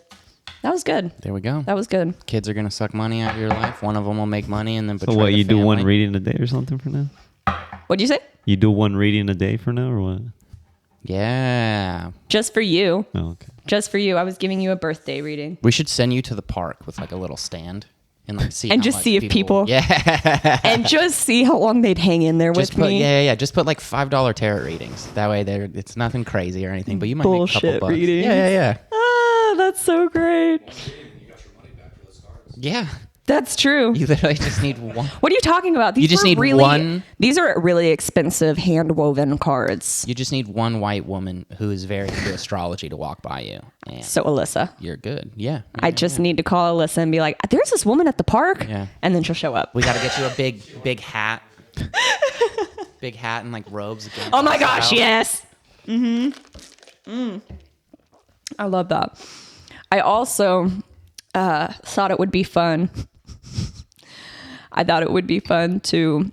That was good. There we go. That was good. Kids are gonna suck money out of your life. One of them will make money and then betray So what, the you do one family. reading a day or something for now? What'd you say? You do one reading a day for now or what? Yeah. Just for you. Oh, okay. Just for you. I was giving you a birthday reading. We should send you to the park with like a little stand and like see And how just much see if people- Yeah. And just see how long they'd hang in there Just with put me. yeah. Just put like $5 tarot readings. That way, it's nothing crazy or anything. But you might make a Bullshit couple bucks. readings. Yeah. Ah, that's so great. Yeah. That's true. You literally just need one. What are you talking about? These You just were need really, one- These are really expensive hand woven cards. You just need one white woman who is very into astrology to walk by you, and So Alyssa, you're good. Yeah. I just need to call Alyssa and be like, "There's this woman at the park," Yeah. and then she'll show up. We got to get you a big hat. Big hat and like robes again. Oh my gosh, yes. I love that. I also thought it would be fun. I thought it would be fun to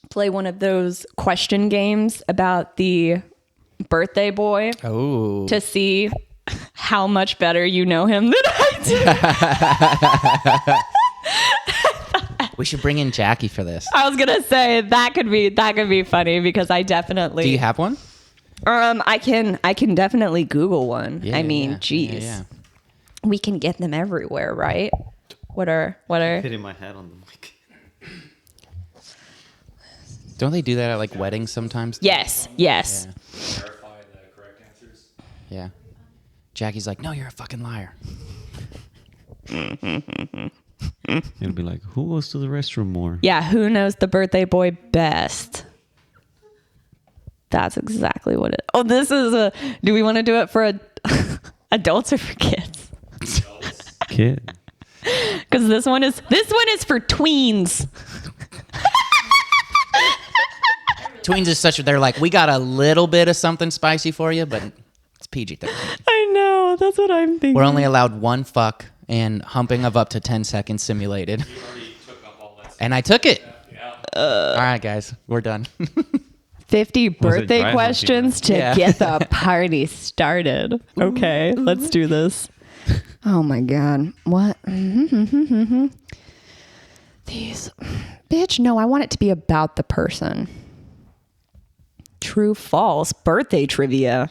play one of those question games about the birthday boy Oh. to see how much better you know him than I do. We should bring in Jackie for this. I was gonna say that could be funny because I definitely Do you have one? I can definitely Google one. Yeah, I mean, yeah, geez. yeah. We can get them everywhere, right? What are Hitting my head on the mic. Don't they do that at like weddings sometimes? Yes. Yeah. Verify the correct answers. Yeah. Jackie's like, no, you're a fucking liar. It'll be like, who goes to the restroom more? Yeah, who knows the birthday boy best? That's exactly what it. Oh, this is a. Do we want to do it for adults or for kids? Kid. Because this one is for tweens. Tweens is such. They're like, we got a little bit of something spicy for you, but it's PG-13. I know. That's what I'm thinking. We're only allowed one fuck and humping of up to 10 seconds simulated. You already took up all that stuff. And I took it. Yeah. All right, guys, we're done. 50 birthday dry questions to Yeah. get the party started. Okay, let's do this. Oh my God. What? These. Bitch, no, I want it to be about the person. True, false, birthday trivia.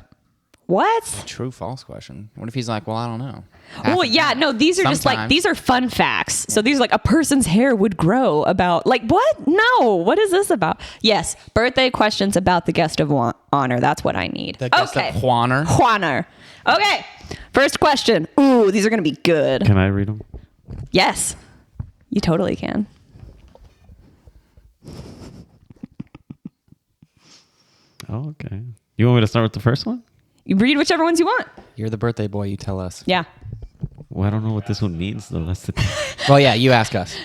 What? True, false question. What if he's like, well, I don't know. Well, yeah, no, these are just like, Sometimes. these are fun facts. So these are like a person's hair would grow about, like, what? No, what is this about? Yes, birthday questions about the guest of honor. That's what I need. The guest okay. of Juaner. Juaner. Okay, first question. Ooh, these are going to be good. Can I read them? Yes, you totally can. Oh, okay. You want me to start with the first one? You read whichever ones you want. You're the birthday boy. You tell us. Yeah. Well, I don't know what this one means, though. That's the thing. Well, yeah, you ask us.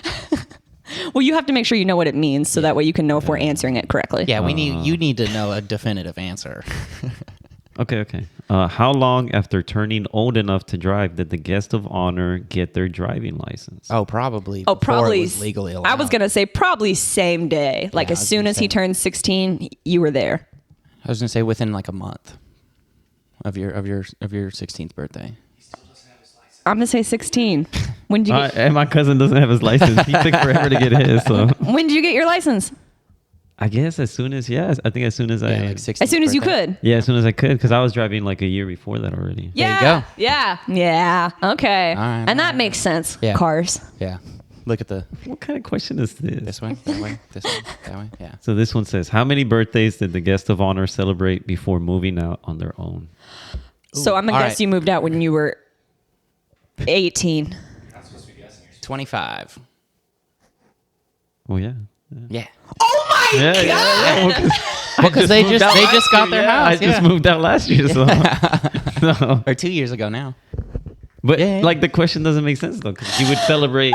Well, you have to make sure you know what it means so that way you can know if we're answering it correctly. Yeah, you need to know a definitive answer. Okay. How long after turning old enough to drive did the guest of honor get their driving license? Oh, probably. Oh, before probably. It was legally allowed. I was going to say probably same day. Like Yeah, I as was soon gonna as he say. turned 16, you were there. I was gonna say within like a month of your 16th birthday. I'm going to say 16. When did you get, And my cousin doesn't have his license. He took forever to get his. So when did you get your license? I guess as soon as I think as soon as Yeah, like 16th As soon as you birthday. could. as soon as I could, because I was driving like a year before that already. There you Yeah. go. Yeah. Yeah. Okay. All right, and all that makes sense. Yeah. Cars. Yeah. Look at the What kind of question is this? this way, that way, this way, that way. Yeah. So this one says, how many birthdays did the guest of honor celebrate before moving out on their own? So I'm going to all guess right. you moved out when you were 18. You're not supposed to be guessing. You're 25. Well, yeah. Yeah. Oh my Yeah, yeah. Well, because they moved just out last got year, their yeah. house. I just moved out last year, so. So- Or 2 years ago now. But Yeah. like the question doesn't make sense though, because you would celebrate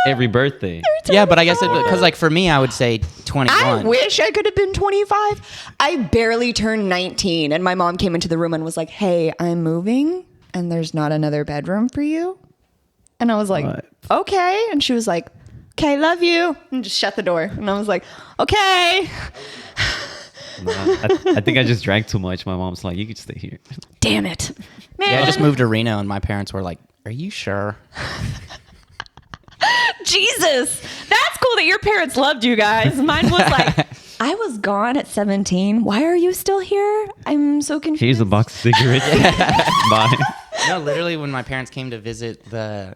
every birthday. Yeah, but I guess because like for me, I would say 21. I wish I could have been 25. I barely turned 19, and my mom came into the room and was like, "Hey, I'm moving, and there's not another bedroom for you." And I was like, What? "Okay." And she was like, "Okay, love you," and just shut the door. And I was like, "Okay." I think I just drank too much. My mom's like, you could stay here. Damn it, man. Yeah, I just moved to Reno, and my parents were like, "Are you sure?" Jesus, that's cool that your parents loved you guys. Mine was like, I was gone at 17. Why are you still here? I'm so confused. Here's a box of cigarettes. Bye. No, literally, when my parents came to visit the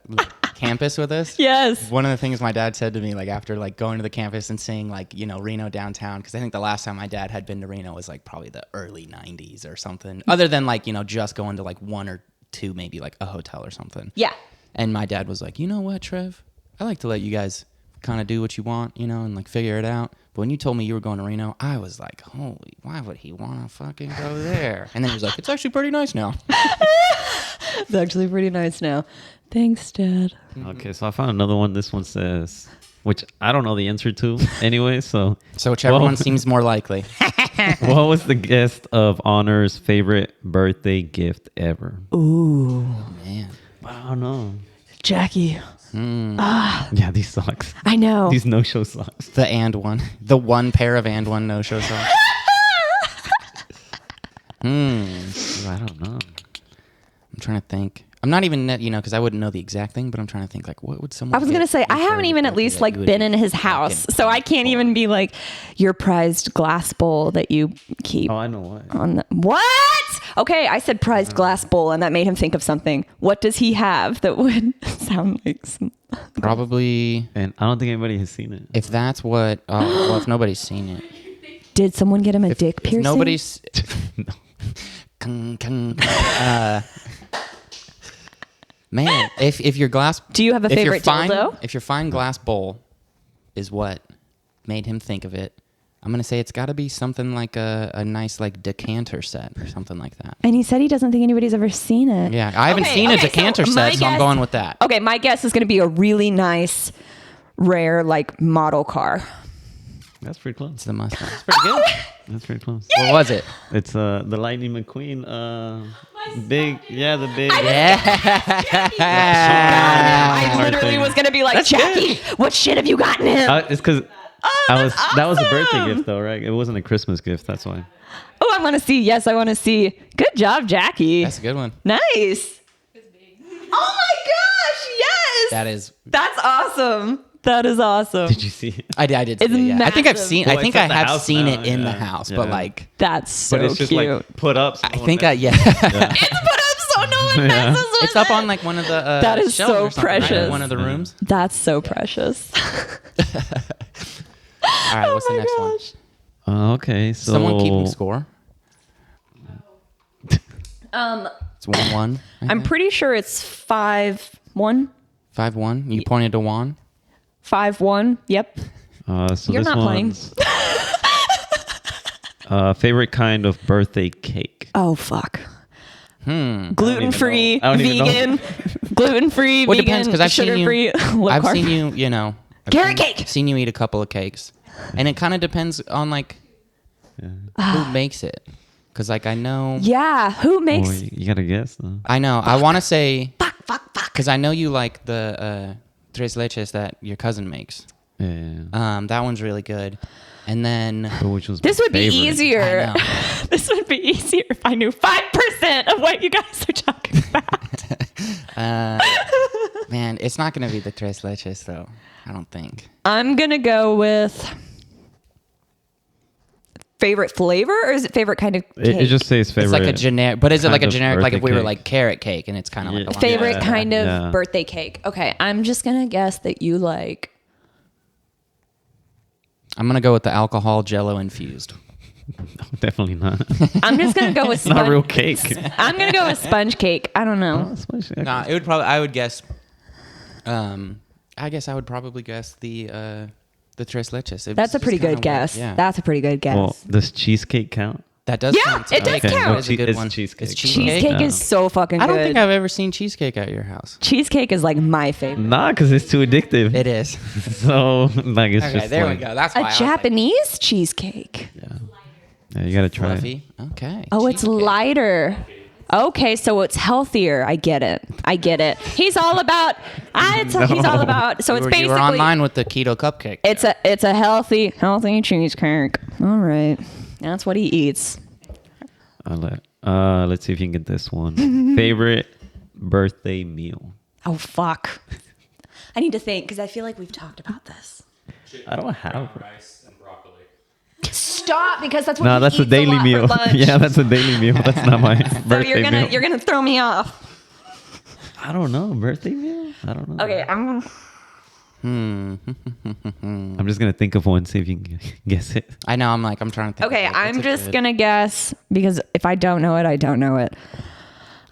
campus with us, Yes. one of the things my dad said to me, like after like going to the campus and seeing like Reno downtown, because I think the last time my dad had been to Reno was like probably the early '90s or something. Other than like just going to like one or two, maybe like a hotel or something. Yeah. And my dad was like, you know what, Trev? I like to let you guys kind of do what you want, and like figure it out. But when you told me you were going to Reno, I was like, holy, why would he want to fucking go there? And then he was like, it's actually pretty nice now. It's actually pretty nice now. Thanks, Dad. Okay, so I found another one. This one says, which I don't know the answer to anyway. So, So whichever Well- one seems more likely. what was the guest of honor's favorite birthday gift ever? Ooh, Man. I don't know. Jackie. Yeah, these socks. I know. These no-show socks. The and one. The one pair of and one no-show socks. I don't know. I'm trying to think. I'm not even, because I wouldn't know the exact thing, but I'm trying to think, like, what would someone I was gonna get say you I for haven't your even at birthday least that like you would been be in his fucking house, so I can't even be like your prized glass bowl that you keep Oh, I know what. on the what? Okay, I said prized glass bowl, and that made him think of something. What does he have that would sound like some? Probably, And I don't think anybody has seen it. if that's what, well, if nobody's seen it. Did someone get him a dick If piercing? nobody's, man, if your glass, Do you have a if your favorite fine, dildo? if your fine glass bowl is what made him think of it, I'm gonna say it's got to be something like a nice like decanter set or something like that. And he said he doesn't think anybody's ever seen it. Yeah, I haven't Okay, seen a okay, so decanter my set, so I'm guess- going with that. Okay, my guess is going to be a really nice, rare, like model car. That's pretty close. It's the Mustang. It's pretty good. That's pretty close. What was it? It's the Lightning McQueen. Big. Yeah, the big. I literally was going to be like, Jackie, what shit have you gotten him? It's because that's that was a birthday awesome. gift though, right? It wasn't a Christmas gift. That's why. Oh, I want to see. Yes, I want to see. Good job, Jackie. That's a good one. Nice. Oh my gosh, yes. That is. That's awesome. That is awesome. Did you see it? I did. It's See it, yeah. I think I've massive. seen. Well, I think it's I at the have house seen now, it in the yeah. house, but Yeah. like That's so But it's just cute. like put up. So I think I It's put up so no one Yeah. messes with It's up it. on like one of the. That is shelves so or something, right? precious. One of the rooms. That's so precious. All right. What's Oh the my next gosh. one? Okay, so Someone keeping score. Um, It's 1-1. I'm pretty sure it's 5-1. 5-1. You pointed to Juan. 5-1. Yep. So You're this not playing. one's favorite kind of birthday cake. Oh fuck. Hmm. Gluten free, I don't even know. vegan, gluten free, Well, it vegan, depends because I've seen sugar you. free, low I've carb. seen you. I've Carrot seen- cake. Seen you eat a couple of cakes, and it kind of depends on like who makes it. Because like I know. Yeah, who makes? Boy, you gotta guess though. I know. I want to say. Fuck. Because I know you like the tres leches that your cousin makes. Yeah. That one's really good. And then But which was This my would be favorite? easier. I know. This would be easier if I knew 5% of what you guys are talking about. man, it's not gonna be the tres leches though. I don't think. I'm gonna go with favorite flavor, or is it favorite kind of cake? It just says favorite. It's like a generic, but is it like a kind of generic, like if we birthday were cake. like carrot cake and it's kind of like a favorite Yeah. kind of Yeah. birthday cake. Okay, I'm just gonna guess that you like. I'm going to go with the alcohol Jello infused. Definitely not. I'm just gonna go with It's not real cake. I'm gonna go with sponge cake. I don't know. Nah, it would probably, I would guess, I guess I would probably guess the tres leches. That's a pretty good guess. Yeah. That's a pretty good guess. Well, does cheesecake count? That does Yeah, count. it does Okay, count. that is a good It's one. cheesecake. It's cheesecake. Cheesecake is so fucking good. I don't think I've ever seen cheesecake at your house. Cheesecake is like my favorite. Nah, because it's too addictive. It is. So like it's Okay, just there like, we go. That's why I A was like, Japanese cheesecake. Yeah, you gotta try it. fluffy. Okay. Oh, it's cheesecake. lighter. Okay, so it's healthier. I get it. He's all about. He's all about. So it's You basically. were online with the keto cupcake. It's a healthy cheesecake. All right, that's what he eats. Let's see if you can get this one. Favorite birthday meal. Oh fuck! I need to think because I feel like we've talked about this. I don't have Brown it. rice and broccoli. Stop, because that's what. No, he that's a eats daily lot for meal. lunch. Yeah, that's a daily meal. That's not my So birthday meal. you're gonna throw me off. I don't know. Birthday meal? I don't know. Okay, I'm. I'm just gonna think of one. See if you can guess it. I know. I'm trying to think. Okay, of, like, I'm what's a just good- gonna guess because if I don't know it, I don't know it.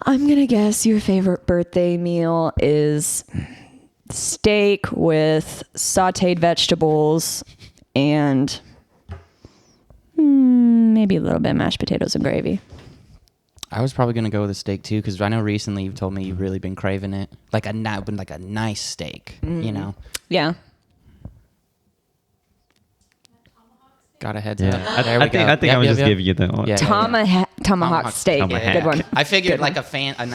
I'm gonna guess your favorite birthday meal is steak with sautéed vegetables and maybe a little bit of mashed potatoes and gravy. I was probably gonna go with a steak too, because I know recently you've told me you've really been craving it, like a nice steak. You know, Yeah. got a heads Yeah, up. There we I think go. I think Yep, I'm yep, just yep. give you that one. Yeah. Tomahawk steak. Tomahawk. Good one. I figured Good like one. a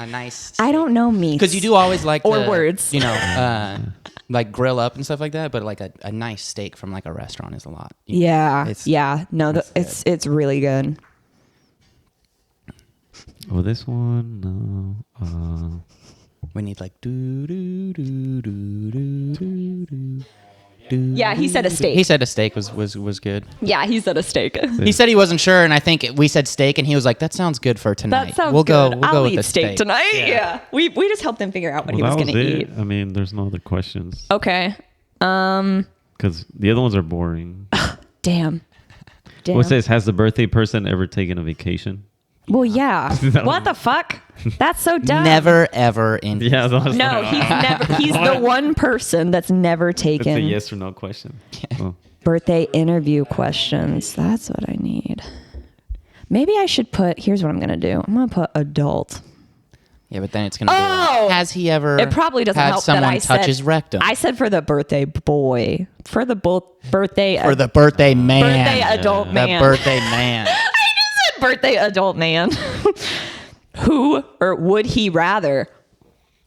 nice. I don't know meats. Because you do always like Or to, words. you know, like grill up and stuff like that. But like a nice steak from like a restaurant is a lot. You know? Yeah. It's- Yeah. No, it's it's really good. Oh, this one. No. We need like do do do do do do do. Yeah, he said a steak. He said a steak was good. Yeah, he said a steak. He said he wasn't sure, and I think we said steak, and he was like, "That sounds good for tonight. That sounds we'll good. go. We'll I'll go with eat the steak tonight. Yeah. We just helped him figure out what he was that going to it. eat. I mean, there's no other questions Okay. because the other ones are boring. Damn. What says, has the birthday person ever taken a vacation? Well, yeah. What the fuck? That's so dumb. Never ever in. Yeah, that was No, he's the one person that's never It's a taken yes or no question. Oh. birthday interview questions. That's what I need. Maybe I should put, here's what I'm going to do. I'm going to put adult. Yeah, but then it's gonna. Oh! Be like, has he ever? It probably doesn't had help someone that I touch said, his rectum. I said for the birthday boy. For the birthday. For the birthday man. birthday adult The man. birthday man. birthday adult man. Who or would he rather?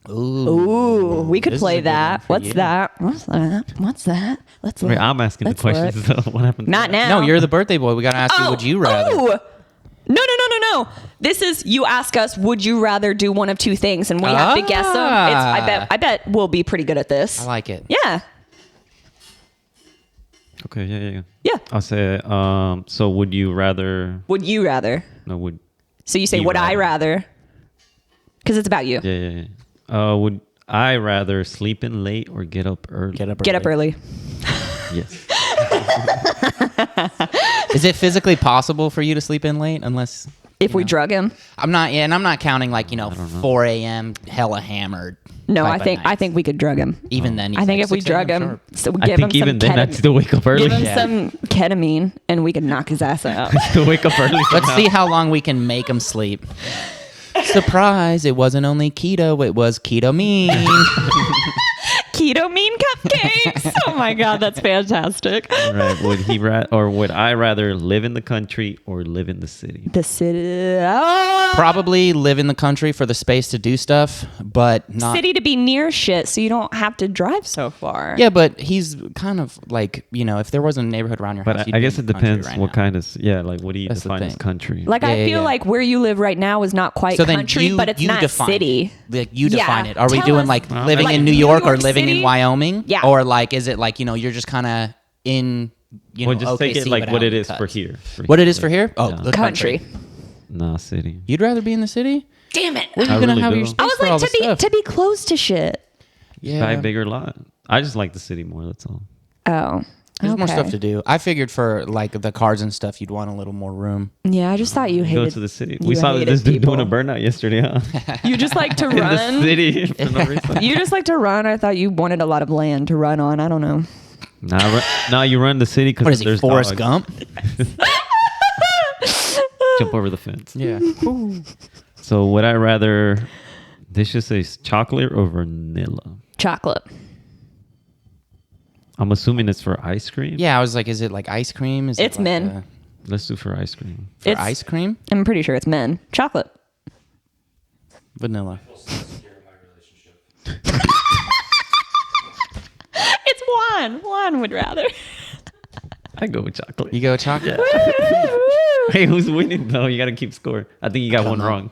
Ooh, we could This is play a good one that. for What's you. that? What's that? Let's Wait, look. I'm asking the Let's look. questions. So what happened? Not now. No, you're the birthday boy. We gotta ask you. Would you rather? Oh. No. This is you ask us, would you rather do one of two things, and we have to guess them. I bet we'll be pretty good at this. I like it. Yeah. Okay, yeah. Yeah. I'll say, so would you rather, Would you rather? no, would, So you say, You would I rather. rather? Because it's about you. yeah. Would I rather sleep in late or get up early? Get up. Get up early. Yes. Is it physically possible for you to sleep in late unless? If we drug him. I'm not. Yeah, and I'm not counting like 4 a.m. hella hammered. No, type of I nights. think we could drug him. Even then, I think he's if we like 6 drug a.m. him, sharp. so we I give him think some even then I'd still wake up early. give him Yeah. some ketamine, and we could knock his ass out. Still wake up early. Let's see how long we can make him sleep. Surprise! It wasn't only keto; it was keto mean. Keto mean cupcakes. Oh my god, that's fantastic. Right. Would I rather live in the country or live in the city? The city. Oh. Probably live in the country for the space to do stuff, but not. City to be near shit, so you don't have to drive so far. Yeah, but he's kind of like if there wasn't a neighborhood around your house. But you'd I be guess in it the country depends right what now. kind of like what do you That's the define as thing. country? Like I feel like where you live right now is not quite So then country, you, but it's you not define city. It. Like you Yeah. define it. Are we Tell doing us- like Well, living like in New New York or York living City? in Wyoming? Yeah. Or like is it like you're just kind of in you Well, know, just take OKC it like what without it is cuts. for here. What it is for here? Oh, Yeah. the Country. Nah, city. You'd rather be in the city? Damn it. Where are you I gonna really have do. your space I was for all like the to stuff? be close to shit. Yeah. Buy a bigger lot. I just like the city more. That's all. Oh. There's more okay. stuff to do. I figured for like the cars and stuff, you'd want a little more room. Yeah, I just thought you Go hated. to the city. you We saw hated this dude doing a people. burnout yesterday, huh? You just like to In the run. city for no reason. You just like to run. I thought you wanted a lot of land to run on. I don't know. Nah, you run the city because What is he, there's Forrest dogs. Gump? Jump over the fence. Yeah. So would I rather? This should say chocolate or vanilla. Chocolate. I'm assuming it's for ice cream. Yeah, I was like, is it like ice cream? Is It's it like men. Let's do for ice cream. for It's- ice cream? I'm pretty sure it's men. Chocolate. Vanilla. I feel so secure in my relationship. It's Juan. Juan would rather. I go with chocolate. You go chocolate? Hey, who's winning though? You got to keep score. I think you got one know. wrong.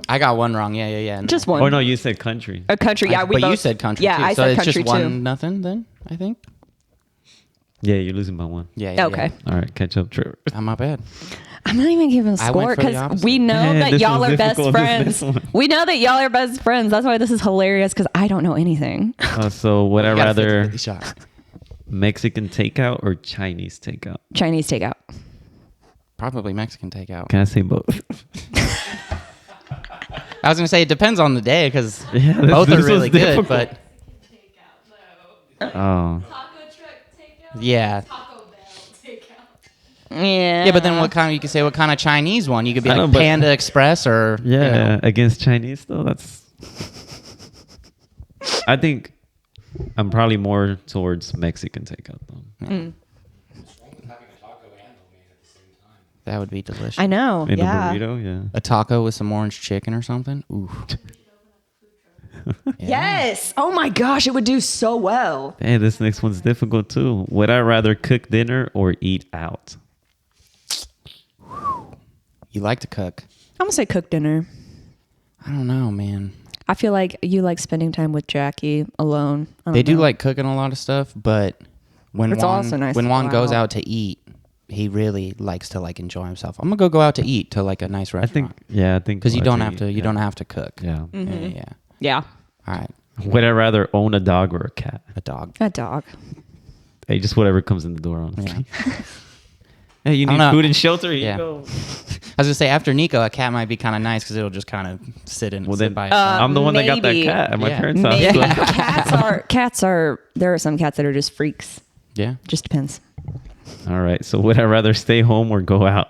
I got one wrong. Yeah. No. Just one. Oh no, you said country. A country. Yeah, we but both. you said country Yeah, too. I so said it's country just one too. nothing then, I think. Yeah, you're losing by one. Yeah. Okay. All right, catch up, Trevor. I'm not bad. I'm not even giving a I went score for the because opposite. we know Man, that this y'all was are best difficult, this friends. one. We know that y'all are best friends. That's why this is hilarious because I don't know anything. So would I You got a rather 50-50 shot. Mexican takeout or Chinese takeout? Chinese takeout. Probably Mexican takeout. Can I say both? I was gonna say it depends on the day because Yeah, both this are was really good. difficult. But Takeout, though. Oh, Taco truck takeout. yeah, Taco Bell takeout. Yeah. yeah. But then what kind? You could say what kind of Chinese one? You could be I like know, but- Panda Express or yeah. You know. Against Chinese though, that's. I think I'm probably more towards Mexican takeout though. What's wrong with having a taco and homemade at the same time? That would be delicious. I know. In yeah. a burrito, yeah. A taco with some orange chicken or something. Ooh. Yeah. Yes. Oh my gosh, it would do so well. Hey, this next one's difficult too. Would I rather cook dinner or eat out? You like to cook? I'm gonna say cook dinner. I don't know, man. I feel like you like spending time with Jackie alone. I don't They do know. like cooking a lot of stuff, but when It's Juan, also nice when to Juan go goes out. out to eat, he really likes to like enjoy himself. I'm gonna go out to eat to like a nice I restaurant. think, yeah, I think Because you we'll don't to have to. eat, You yeah. don't have to cook. Yeah. Yeah. Yeah. All right. Would I rather own a dog or a cat? A dog. A dog. Hey, just whatever comes in the door, honestly. Yeah. Hey, you I don't need know. food and shelter? Here Yeah. you go. I was gonna say after Nico, a cat might be kind of nice because it'll just kind of sit Well, sit then, by itself. I'm the one that got that maybe. cat at my Yeah. parents' house. Maybe. so- Cats are there are some cats that are just freaks. Yeah. Just depends. All right. So would I rather stay home or go out?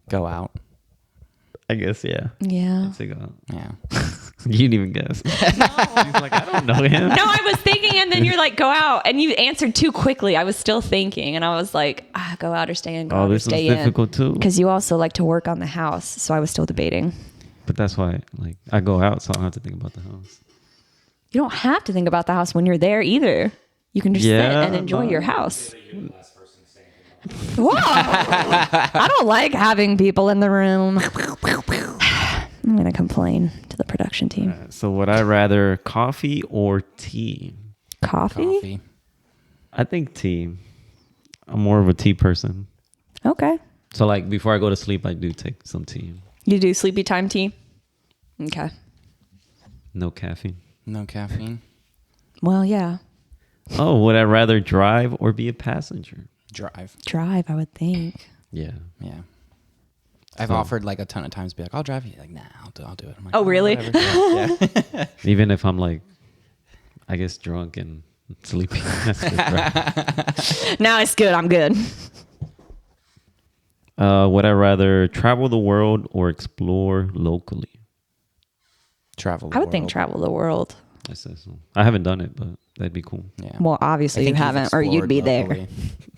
Go out. I guess, yeah. Yeah. Say go out. Yeah. You didn't even guess. She's like, I don't know him. No, I was thinking, and then you're like, go out, and you answered too quickly. I was still thinking, and I was like, go out or stay in. Go Oh, out or this was stay in. difficult too. Because you also like to work on the house, so I was still debating. But that's why, like, I go out, so I don't have to think about the house. You don't have to think about the house when you're there either. You can just sit Yeah, and enjoy no. your house. You're the last person to say anything about Whoa! I don't like having people in the room. I'm gonna complain to the production team. So would I rather coffee or tea? Coffee? Coffee. I think tea. I'm more of a tea person. Okay. So like before I go to sleep, I do take some tea. You do sleepy time tea? Okay. No caffeine. No caffeine. Well, yeah. Oh, would I rather drive or be a passenger? Drive. Drive, I would think. Yeah. Yeah. I've So- offered like a ton of times to be like, I'll drive you. Like, nah, I'll do it. I'm like, Oh, really? whatever. Yeah. Even if I'm like, I guess drunk and sleepy. That's good, right? Now it's good. I'm good. Would I rather travel the world or explore locally? Travel. the I would think world. travel the world. I said so. I haven't done it, but that'd be cool. Yeah. Well, I obviously you think you've haven't, or you'd explored be there. locally.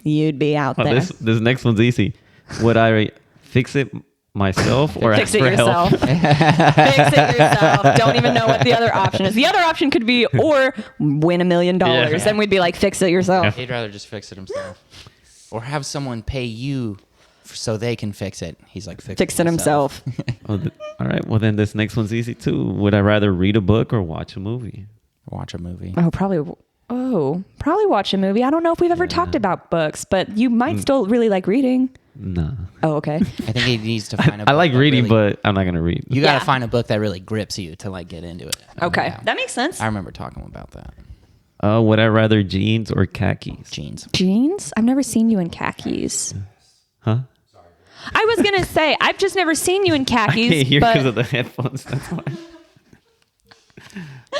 You'd be out Oh, there. this next one's easy. Would I fix it myself or Fix ask it for yourself. help? Fix it yourself. Don't even know what the other option is. The other option could be or win $1 million. Yeah. Then we'd be like, fix it yourself. He'd rather just fix it himself, or have someone pay you so they can fix it. He's like, Fix it himself. Oh, all right. Well, then this next one's easy too. Would I rather read a book or watch a movie? Watch a movie. Oh, probably Oh, probably watch a movie. I don't know if we've ever talked about books, but you might still really like reading. No. Oh, okay. I think he needs to find a book I like that reading, really- but I'm not gonna read. You got to Yeah. find a book that really grips you to like get into it. Okay. Yeah. That makes sense. I remember talking about that. Would I rather jeans or khakis? Jeans. Jeans? I've never seen you in khakis. Huh? I was going to say, I've just never seen you in I khakis. can't hear but because of the headphones. That's why.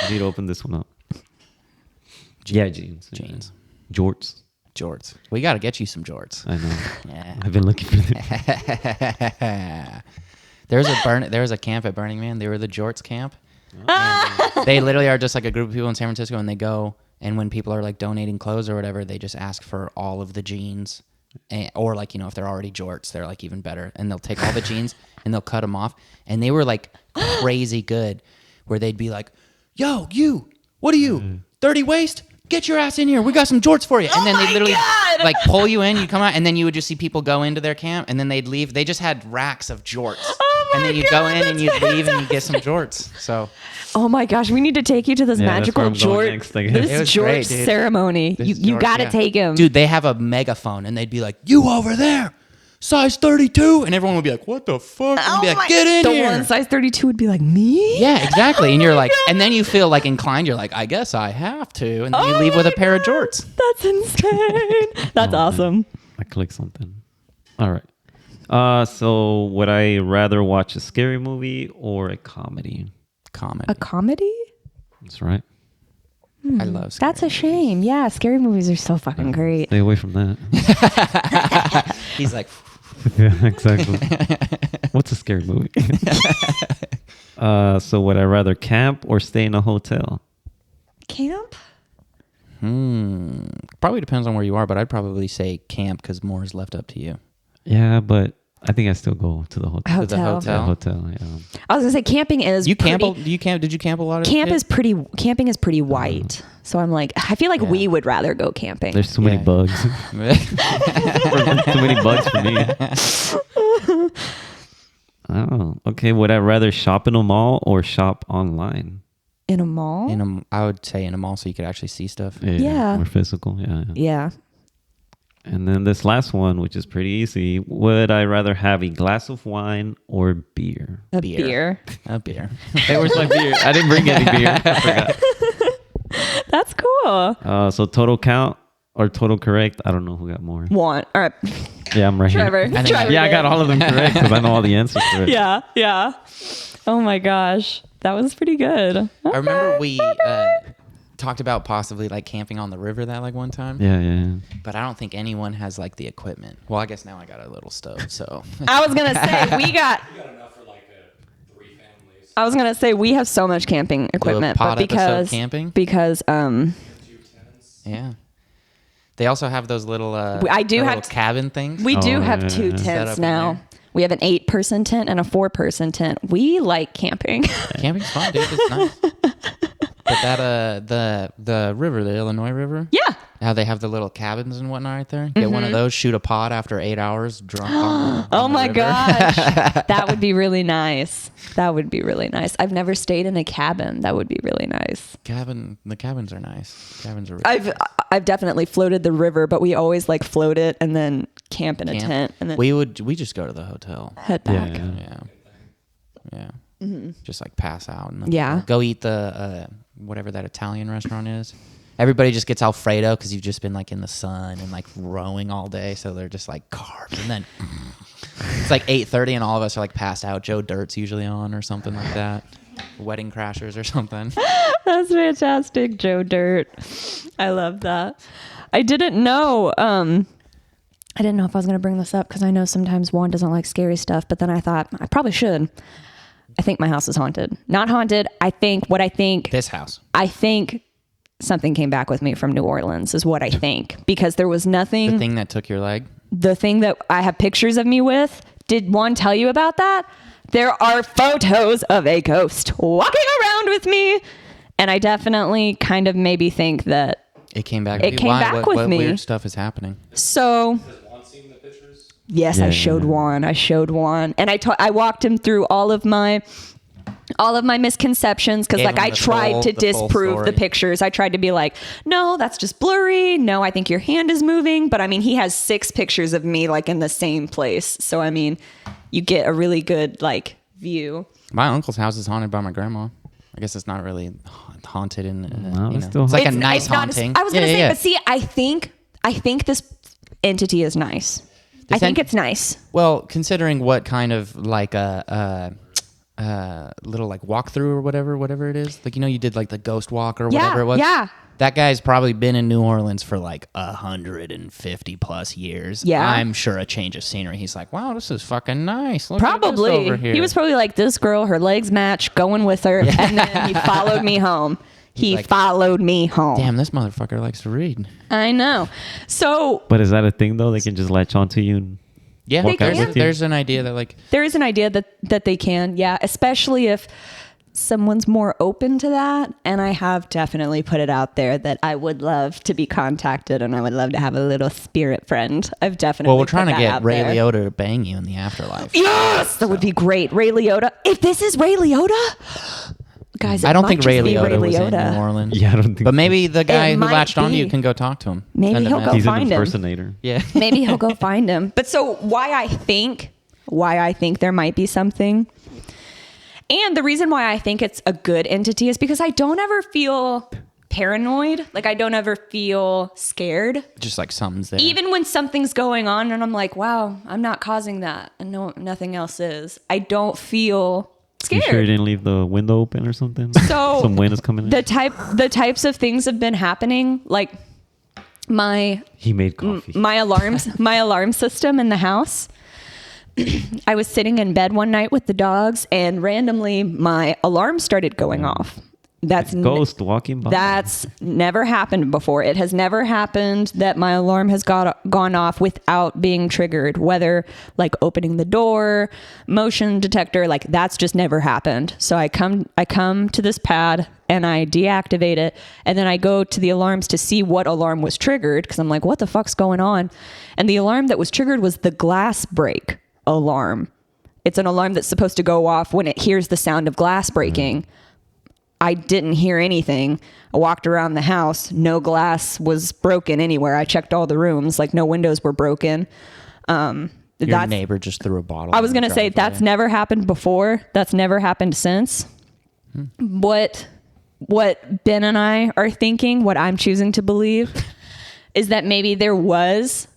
I need to open this one up. Yeah, jeans. Jeans. Jorts. Jorts. We got to get you some jorts. I know. Yeah. I've been looking for them. There was a camp at Burning Man. They were the jorts camp. And they literally are just like a group of people in San Francisco, and they go, and when people are like donating clothes or whatever, they just ask for all of the jeans, or like, you know, if they're already jorts, they're like even better, and they'll take all the jeans and they'll cut them off, and they were like crazy good, where they'd be like, "Yo, you, what are you, 30 waist? Get your ass in here. We got some jorts for you." And then they literally like pull you in, you come out, and then you would just see people go into their camp, and then they'd leave. They just had racks of jorts. And then you go in and you leave and you get some jorts. So oh my gosh, we need to take you to this Yeah, that's magical where I'm going jort, next, I guess. this It was jort great, dude. ceremony. You Jorts, got to yeah. take him. Dude, they have a megaphone and they'd be like, "You over there, size 32." And everyone would be like, "What the fuck?" And be like, "Get in the here." one size 32 would be like, me? Yeah, exactly. And you're like, and then you feel like inclined. You're like, "I guess I have to." And then you leave with a pair of jorts. That's insane. That's awesome. I clicked something. All right. So would I rather watch a scary movie or a comedy? Comedy. A comedy? That's right. I love scary That's a shame. Yeah, scary movies are so fucking great. Stay away from that. movies. He's like, Yeah, exactly. What's a scary movie? So would I rather camp or stay in a hotel? Camp? probably depends on where you are, but I'd probably say camp because more is left up to you. Yeah, but I think I still go to the hotel. To the Hotel. hotel. Hotel, yeah. I was gonna say camping is You camp? pretty, Did you camp a lot? camping is pretty white. So I'm like, I feel like we would rather go camping. There's too many Yeah. bugs. Too many bugs for me. Oh, okay. Would I rather shop in a mall or shop online? In a mall? I would say in a mall so you could actually see stuff. Yeah. More physical, yeah. Yeah. And then this last one, which is pretty easy. Would I rather have a glass of wine or beer? A Beer. beer. A beer. Hey, where's my beer? I didn't bring any beer. I forgot. That's cool. So total count or total correct? I don't know who got more. All right. Yeah, I'm right Trevor. here. Trevor Yeah, I did. got all of them correct because I know all the answers to it. Yeah. Yeah. Oh my gosh. That was pretty good. I remember we talked about possibly like camping on the river that like one time. Yeah. But I don't think anyone has like the equipment. Well, I guess now I got a little stove, so. I was going to say We got enough for like 3 families. I was going to say we have so much camping equipment, pod but episode camping? because 2 tents. Yeah. They also have those little I do the have little cabin things. we do Oh, have yeah. 2 Set tents up in now. there. We have an 8-person tent and a 4-person tent. We like camping. Camping's fun, dude. It's nice. But that the river, the Illinois River. Yeah. How they have the little cabins and whatnot right there. Get one of those, shoot a pod after 8 hours, drunk on Oh the my river. gosh. That would be really nice. That would be really nice. I've never stayed in a cabin. That would be really nice. The cabins are nice. Cabins are really I've definitely floated the river, but we always like float it and then camp in a camp. tent and then We just go to the hotel. head back. Yeah. Just like pass out and Yeah. go eat the whatever that Italian restaurant is. Everybody just gets Alfredo because you've just been like in the sun and like rowing all day, so they're just like carbs. And then it's like 8:30 and all of us are like passed out. Joe Dirt's usually on or something like that. Wedding Crashers or something. That's fantastic, Joe Dirt. I love that. I didn't know. I didn't know if I was going to bring this up because I know sometimes Juan doesn't like scary stuff, but then I thought I probably should. I think my house is haunted. Not haunted. I think This house. I think something came back with me from New Orleans is what I think, because there was nothing. The thing that took your leg. The thing that I have pictures of me with. Did Juan tell you about that? There are photos of a ghost walking around with me. And I definitely kind of maybe think that. It came back. It with you. came Why? back what, with what me. weird stuff is happening? So, Has Juan seen the pictures? yes, Yeah, I showed yeah. Juan. And I walked him through all of my all of my misconceptions, because Gave like him I the tried full- to the full disprove the story. pictures. I tried to be like, no, that's just blurry. No, I think your hand is moving. But I mean, he has 6 pictures of me like in the same place. So I mean, you get a really good like view. My uncle's house is haunted by my grandma. I guess it's not really haunted in. No, You it's know. still It's like a It's- nice it's not as- haunting. I was gonna Yeah, say, yeah, but see, I think this entity is nice. I think it's nice. Well, considering what kind of like a little like walkthrough or whatever it is, like you did like the ghost walk or whatever it was. Yeah. That guy's probably been in New Orleans for like 150 plus years. Yeah. I'm sure a change of scenery. He's like, wow, this is fucking nice. Look at this Probably. over here. He was probably like, this girl, her legs match, going with her. And then he followed me home. He like, followed me home. Damn, this motherfucker likes to read. I know. So But is that a thing though? They can just latch onto you. And Yeah, Walk out with you. there's an idea that like there is an idea that they can, yeah, especially if someone's more open to that. And I have definitely put it out there that I would love to be contacted and I would love to have a little spirit friend. I've definitely well, we're put trying to that get out Ray there. Liotta to bang you in the afterlife. Yes, that would be great. Ray Liotta. If this is Ray Liotta, guys, I it don't might think just Ray be Liotta was in New Orleans. Yeah, I don't think. But maybe the guy who might latched onto you be. can go talk to him. Maybe Send him he'll a- go he's an find him. impersonator. Yeah. Maybe he'll go find him. But so why I think there might be something. And the reason why I think it's a good entity is because I don't ever feel paranoid. Like I don't ever feel scared. Just like something's there. Even when something's going on and I'm like, wow, I'm not causing that. And no, nothing else is. I don't feel You scared. sure you didn't leave the window open or something? So Some wind is coming in. the types of things have been happening. Like He made coffee. my alarm system in the house. I was sitting in bed one night with the dogs and randomly my alarm started going off. That's Ghost walking by. That's never happened before. It has never happened that my alarm has gone off without being triggered, whether like opening the door, motion detector, like that's just never happened. So I come to this pad and I deactivate it and then I go to the alarms to see what alarm was triggered because I'm like, what the fuck's going on? And the alarm that was triggered was the glass break alarm. It's an alarm that's supposed to go off when it hears the sound of glass breaking. I didn't hear anything. I walked around the house. No glass was broken anywhere. I checked all the rooms. Like no windows were broken. Your neighbor just threw a bottle. I was in the going to say driveway. that's never happened before. That's never happened since. What Ben and I are thinking, what I'm choosing to believe is that maybe there was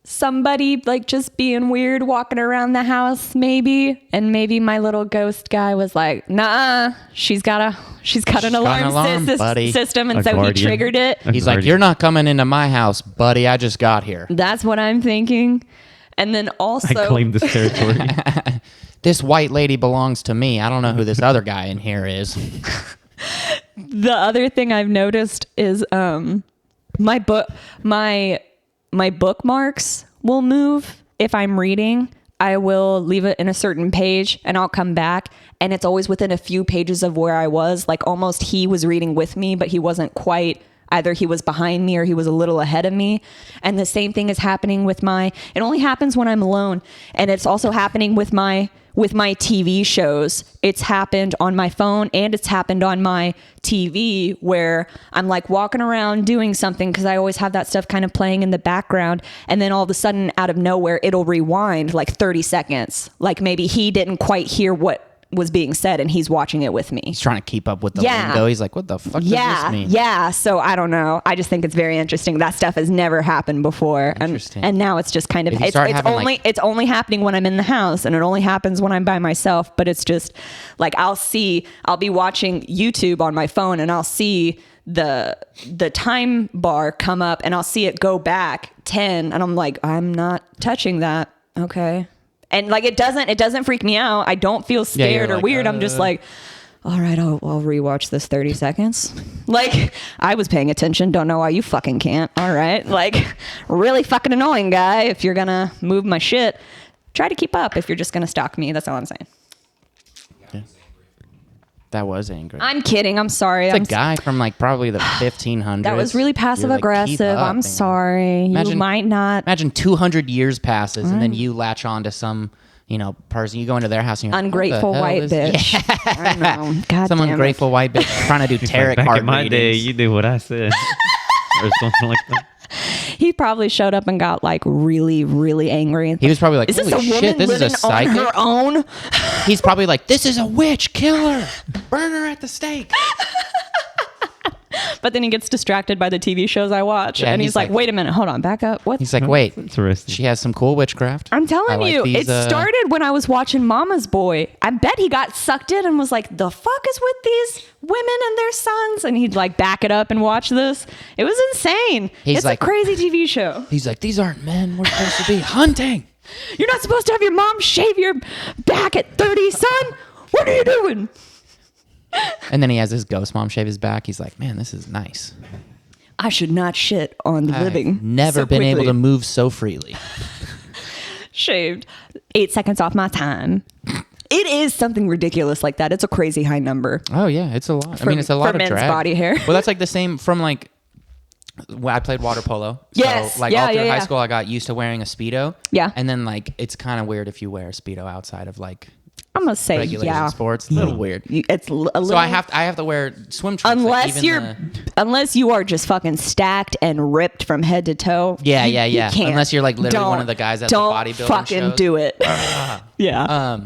somebody like just being weird walking around the house maybe, and maybe my little ghost guy was like, nah, she's got an alarm, buddy. system, and A so guardian. he triggered it. He's like, you're not coming into my house, buddy. I just got here. That's what I'm thinking. And then also I claim this territory. This white lady belongs to me. I don't know who this other guy in here is. the other thing I've noticed is my bookmarks will move if I'm reading. I will leave it in a certain page and I'll come back and it's always within a few pages of where I was, like almost he was reading with me, but he wasn't quite. Either he was behind me or he was a little ahead of me. And the same thing is happening with it only happens when I'm alone. And it's also happening with my TV shows. It's happened on my phone and it's happened on my TV where I'm like walking around doing something because I always have that stuff kind of playing in the background. And then all of a sudden out of nowhere, it'll rewind like 30 seconds. Like maybe he didn't quite hear what was being said and he's watching it with me. He's trying to keep up with the Yeah. lingo. He's like, what the fuck does this mean? Yeah. So I don't know. I just think it's very interesting. That stuff has never happened before. Interesting. And now it's just kind of, If you it's start having, only, like- it's only happening when I'm in the house and it only happens when I'm by myself. But it's just like, I'll be watching YouTube on my phone and I'll see the time bar come up and I'll see it go back 10 and I'm like, I'm not touching that. Okay. And like it doesn't freak me out. I don't feel scared or like, weird. I'm just like, all right, I'll rewatch this 30 seconds. Like I was paying attention. Don't know why you fucking can't. All right. Like really fucking annoying guy. If you're going to move my shit, try to keep up if you're just going to stalk me. That's all I'm saying. That was angry. I'm kidding. I'm sorry. It's a guy from like probably the 1500s. That was really passive aggressive. I'm sorry. You Imagine- might not. Imagine 200 years passes and then you latch on to some, person. You go into their house and you're like, Ungrateful what the hell white is- bitch. I know. God Some damn it. ungrateful white bitch trying to do tarot Back card in my day, readings. you did what I said, or something like that. He probably showed up and got like really, really angry. He was probably like, is this a holy woman shit, this is a living on psychic. her own? He's probably like, this is a witch, kill her, burn her at the stake. But then he gets distracted by the TV shows I watch. Yeah, and he's he's like, like- wait a minute, hold on, back up. What? He's like, wait, Interesting. she has some cool witchcraft. I'm telling I like you, these, it started when I was watching Mama's Boy. I bet he got sucked in and was like, the fuck is with these women and their sons? And he'd like back it up and watch this. It was insane. He's It's like- a crazy TV show. He's like, these aren't men. We're supposed to be hunting. You're not supposed to have your mom shave your back at 30, son. What are you doing? And then he has his ghost mom shave his back. He's like, man, this is nice. I should not shit on the living. I've never so been able quickly. to move so freely. Shaved 8 seconds off my time. It is something ridiculous like that. It's a crazy high number. Oh yeah, it's a lot. I For- mean, it's a lot for of men's drag. body hair. Well, that's like the same from like when I played water polo. Yes, So like yeah, all through yeah, high yeah. school, I got used to wearing a Speedo. Yeah. And then like it's kind of weird if you wear a Speedo outside of like I'm gonna say regulated yeah. sports. A little weird. It's a little. So I have to wear swim trunks. like, unless even you're the- unless you are just fucking stacked and ripped from head to toe. Yeah, you- yeah, you yeah. can't. Unless you're like literally one Don't- of the guys at the don't bodybuilding fucking shows. do it. Yeah.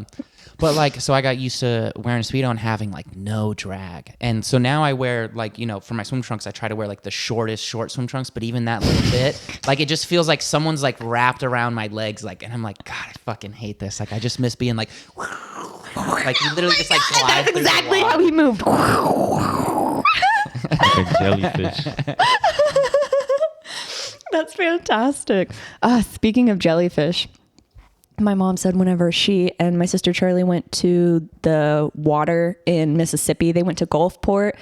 But like, so I got used to wearing a Speedo and having like no drag. And so now I wear like, for my swim trunks, I try to wear like the shortest short swim trunks. But even that little bit, like it just feels like someone's like wrapped around my legs. Like, and I'm like, God, I fucking hate this. Like, I just miss being like, like you literally just like glide That's through the exactly water. how he moved. Like a jellyfish. That's fantastic. Speaking of jellyfish, my mom said whenever she and my sister Charlie went to the water in Mississippi, they went to Gulfport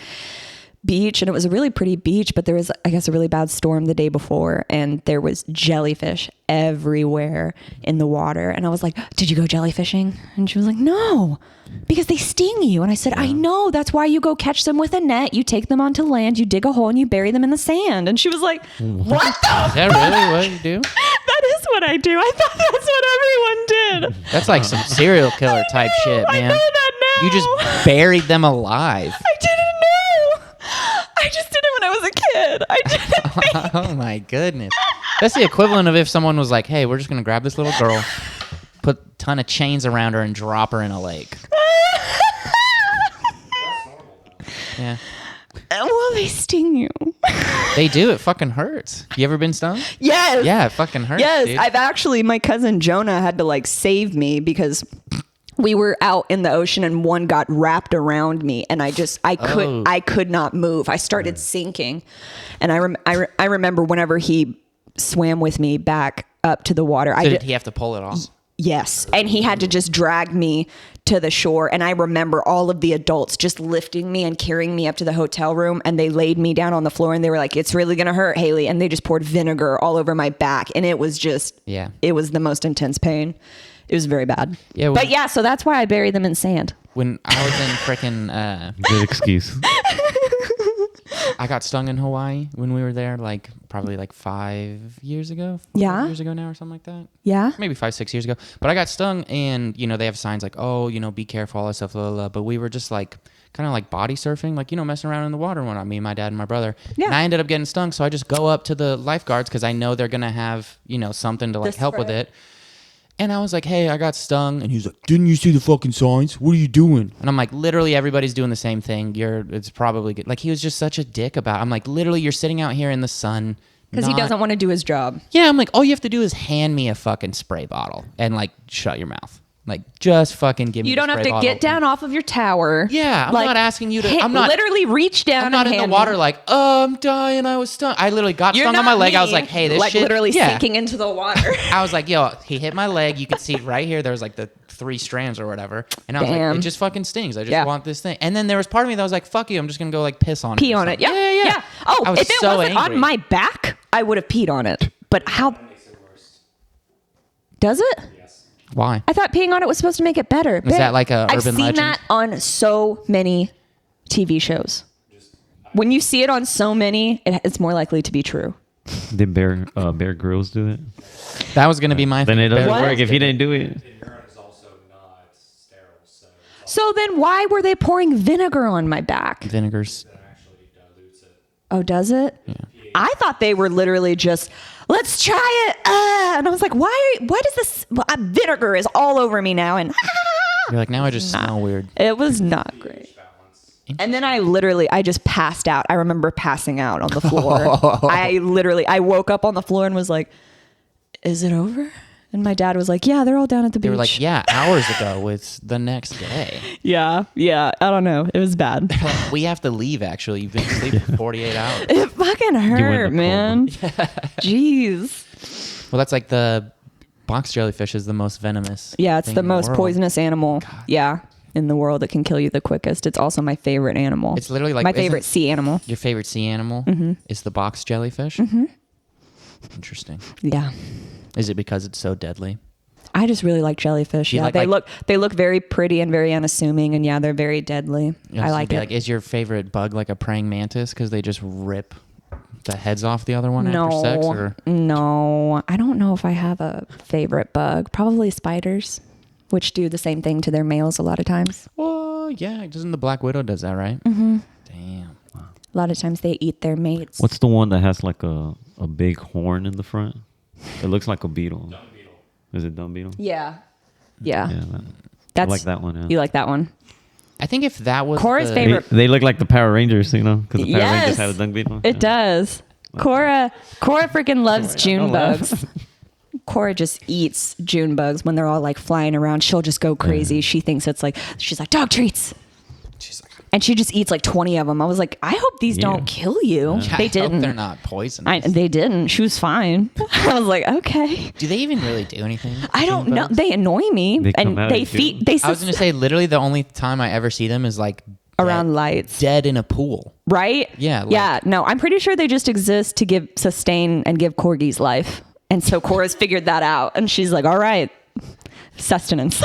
Beach, and it was a really pretty beach, but there was, I guess, a really bad storm the day before, and there was jellyfish everywhere in the water. And I was like, did you go jellyfishing? And she was like, no, because they sting you. And I said, I know, that's why you go catch them with a net. You take them onto land, you dig a hole, and you bury them in the sand. And she was like, what the Is that really what you do? That is what I do. I thought that's what everyone did. That's like some serial killer type shit, I man. know that now. You just buried them alive. I didn't know. I just did it when I was a kid. I didn't think. Oh my goodness. That's the equivalent of if someone was like, hey, we're just going to grab this little girl, put a ton of chains around her and drop her in a lake. Yeah. Well, they sting you. They do. It fucking hurts. You ever been stung? Yes. Yeah, it fucking hurts. Yes. dude. I've actually, my cousin Jonah had to like save me because we were out in the ocean and one got wrapped around me and I could not move. I started sinking. And I remember whenever he swam with me back up to the water. So did he have to pull it off? Yes. And he had to just drag me to the shore. And I remember all of the adults just lifting me and carrying me up to the hotel room. And they laid me down on the floor and they were like, it's really going to hurt, Haley. And they just poured vinegar all over my back. And it was just, it was the most intense pain. It was very bad. Yeah. But yeah, so that's why I bury them in sand. When I was in frickin' Good excuse. I got stung in Hawaii when we were there, like probably like 5 years ago. 5 years ago now or something like that. Yeah. Maybe 5-6 years ago. But I got stung and, they have signs like, oh, be careful, all that stuff, blah, blah, blah. But we were just like, kind of like body surfing, like, messing around in the water when me, my dad, and my brother. Yeah. And I ended up getting stung. So I just go up to the lifeguards because I know they're going to have, something to like help with it. And I was like, hey, I got stung. And he was like, didn't you see the fucking signs? What are you doing? And I'm like, literally everybody's doing the same thing. It's probably good. Like, he was just such a dick about it. I'm like, literally, you're sitting out here in the sun. Because he doesn't want to do his job. Yeah, I'm like, all you have to do is hand me a fucking spray bottle and like shut your mouth. Like, just fucking give me You the don't have spray to bottle. get down off of your tower. Yeah, I'm not asking you to. I'm not literally reach down. I'm not and in the hand water me. like, oh, I'm dying. I was stung. I literally got You're stung on not my leg. I me, was like, hey, this like shit. literally sinking into the water. I was like, yo, he hit my leg. You could see right here. There was like the 3 strands or whatever. And I was Damn. like, it just fucking stings. I just want this thing. And then there was part of me that was like, fuck you. I'm just going to go like piss on it. Pee or on it. something. Yeah, yeah. Oh, I was if it so wasn't angry. on my back, I would have peed on it. But how? Makes it worse. Does it? Yes. Why? I thought peeing on it was supposed to make it better. Is that like a I've urban seen legend? that on so many TV shows. When you see it on so many, it's more likely to be true. Did Bear Grylls do it? That was going to be my Then thing. it doesn't What? work if he didn't do it. In urine is also So then why were they pouring vinegar on my back? Vinegar's. Oh, does it? Yeah. I thought they were literally just, let's try it. And I was like, why does this vinegar is all over me now? And You're like, now I just smell weird. it was not great. And then I just passed out. I remember passing out on the floor. I woke up on the floor and was like, is it over? And my dad was like, yeah, they're all down at the beach. They were like, yeah, hours ago. It's the next day. Yeah. I don't know. It was bad. We have to leave, actually. You've been asleep for 48 hours. It fucking hurt, man. Jeez. Well, that's like the box jellyfish is the most venomous. Yeah, it's thing the in most world. poisonous animal. Yeah, in the world that can kill you the quickest. It's also my favorite animal. It's literally like my favorite sea animal. Your favorite sea animal is the box jellyfish? Interesting. Yeah. Is it because it's so deadly? I just really like jellyfish. You Yeah, like- they look very pretty and very unassuming, and yeah, they're very deadly. Yeah, I so like be it. Like, is your favorite bug like a praying mantis because they just rip the heads off the other one No, after sex? Or? no, I don't know if I have a favorite bug. Probably spiders, which do the same thing to their males a lot of times. Well, yeah, doesn't the Black Widow does that, right? Mm-hmm. Damn. A lot of times they eat their mates. What's the one that has like a big horn in the front? It looks like a beetle. Dung beetle. Is it dung beetle? Yeah. Yeah, That's I like that one. Yeah. You like that one? I think if that was Cora's the- favorite- They look like the Power Rangers, you know, because the Power Yes. Rangers had a dung beetle. It does. Cora freaking loves June don't laugh. bugs. Cora just eats June bugs when they're all like flying around. She'll just go crazy. She thinks it's like, she's like, dog treats. She's like, And she just eats like 20 of them. I was like, I hope these don't kill you. yeah, They I hope didn't. they're not poisonous. They didn't. She was fine. I was like, okay. Do they even really do anything? I don't June know. bugs? They annoy me, They come and out they at you. feed. They I was gonna say literally the only time I ever see them is like around lights, dead in a pool. right? Yeah, yeah. No, I'm pretty sure they just exist to sustain and give corgis life. And so Cora's figured that out, and she's like, all right, sustenance.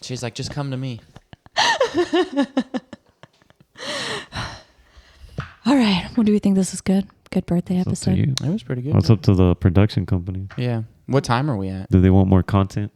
She's like, just come to me. All right. Well, do we think this is good? Good birthday It's up to episode. you. That was pretty good. It's up to the production company. Yeah. What time are we at? Do they want more content?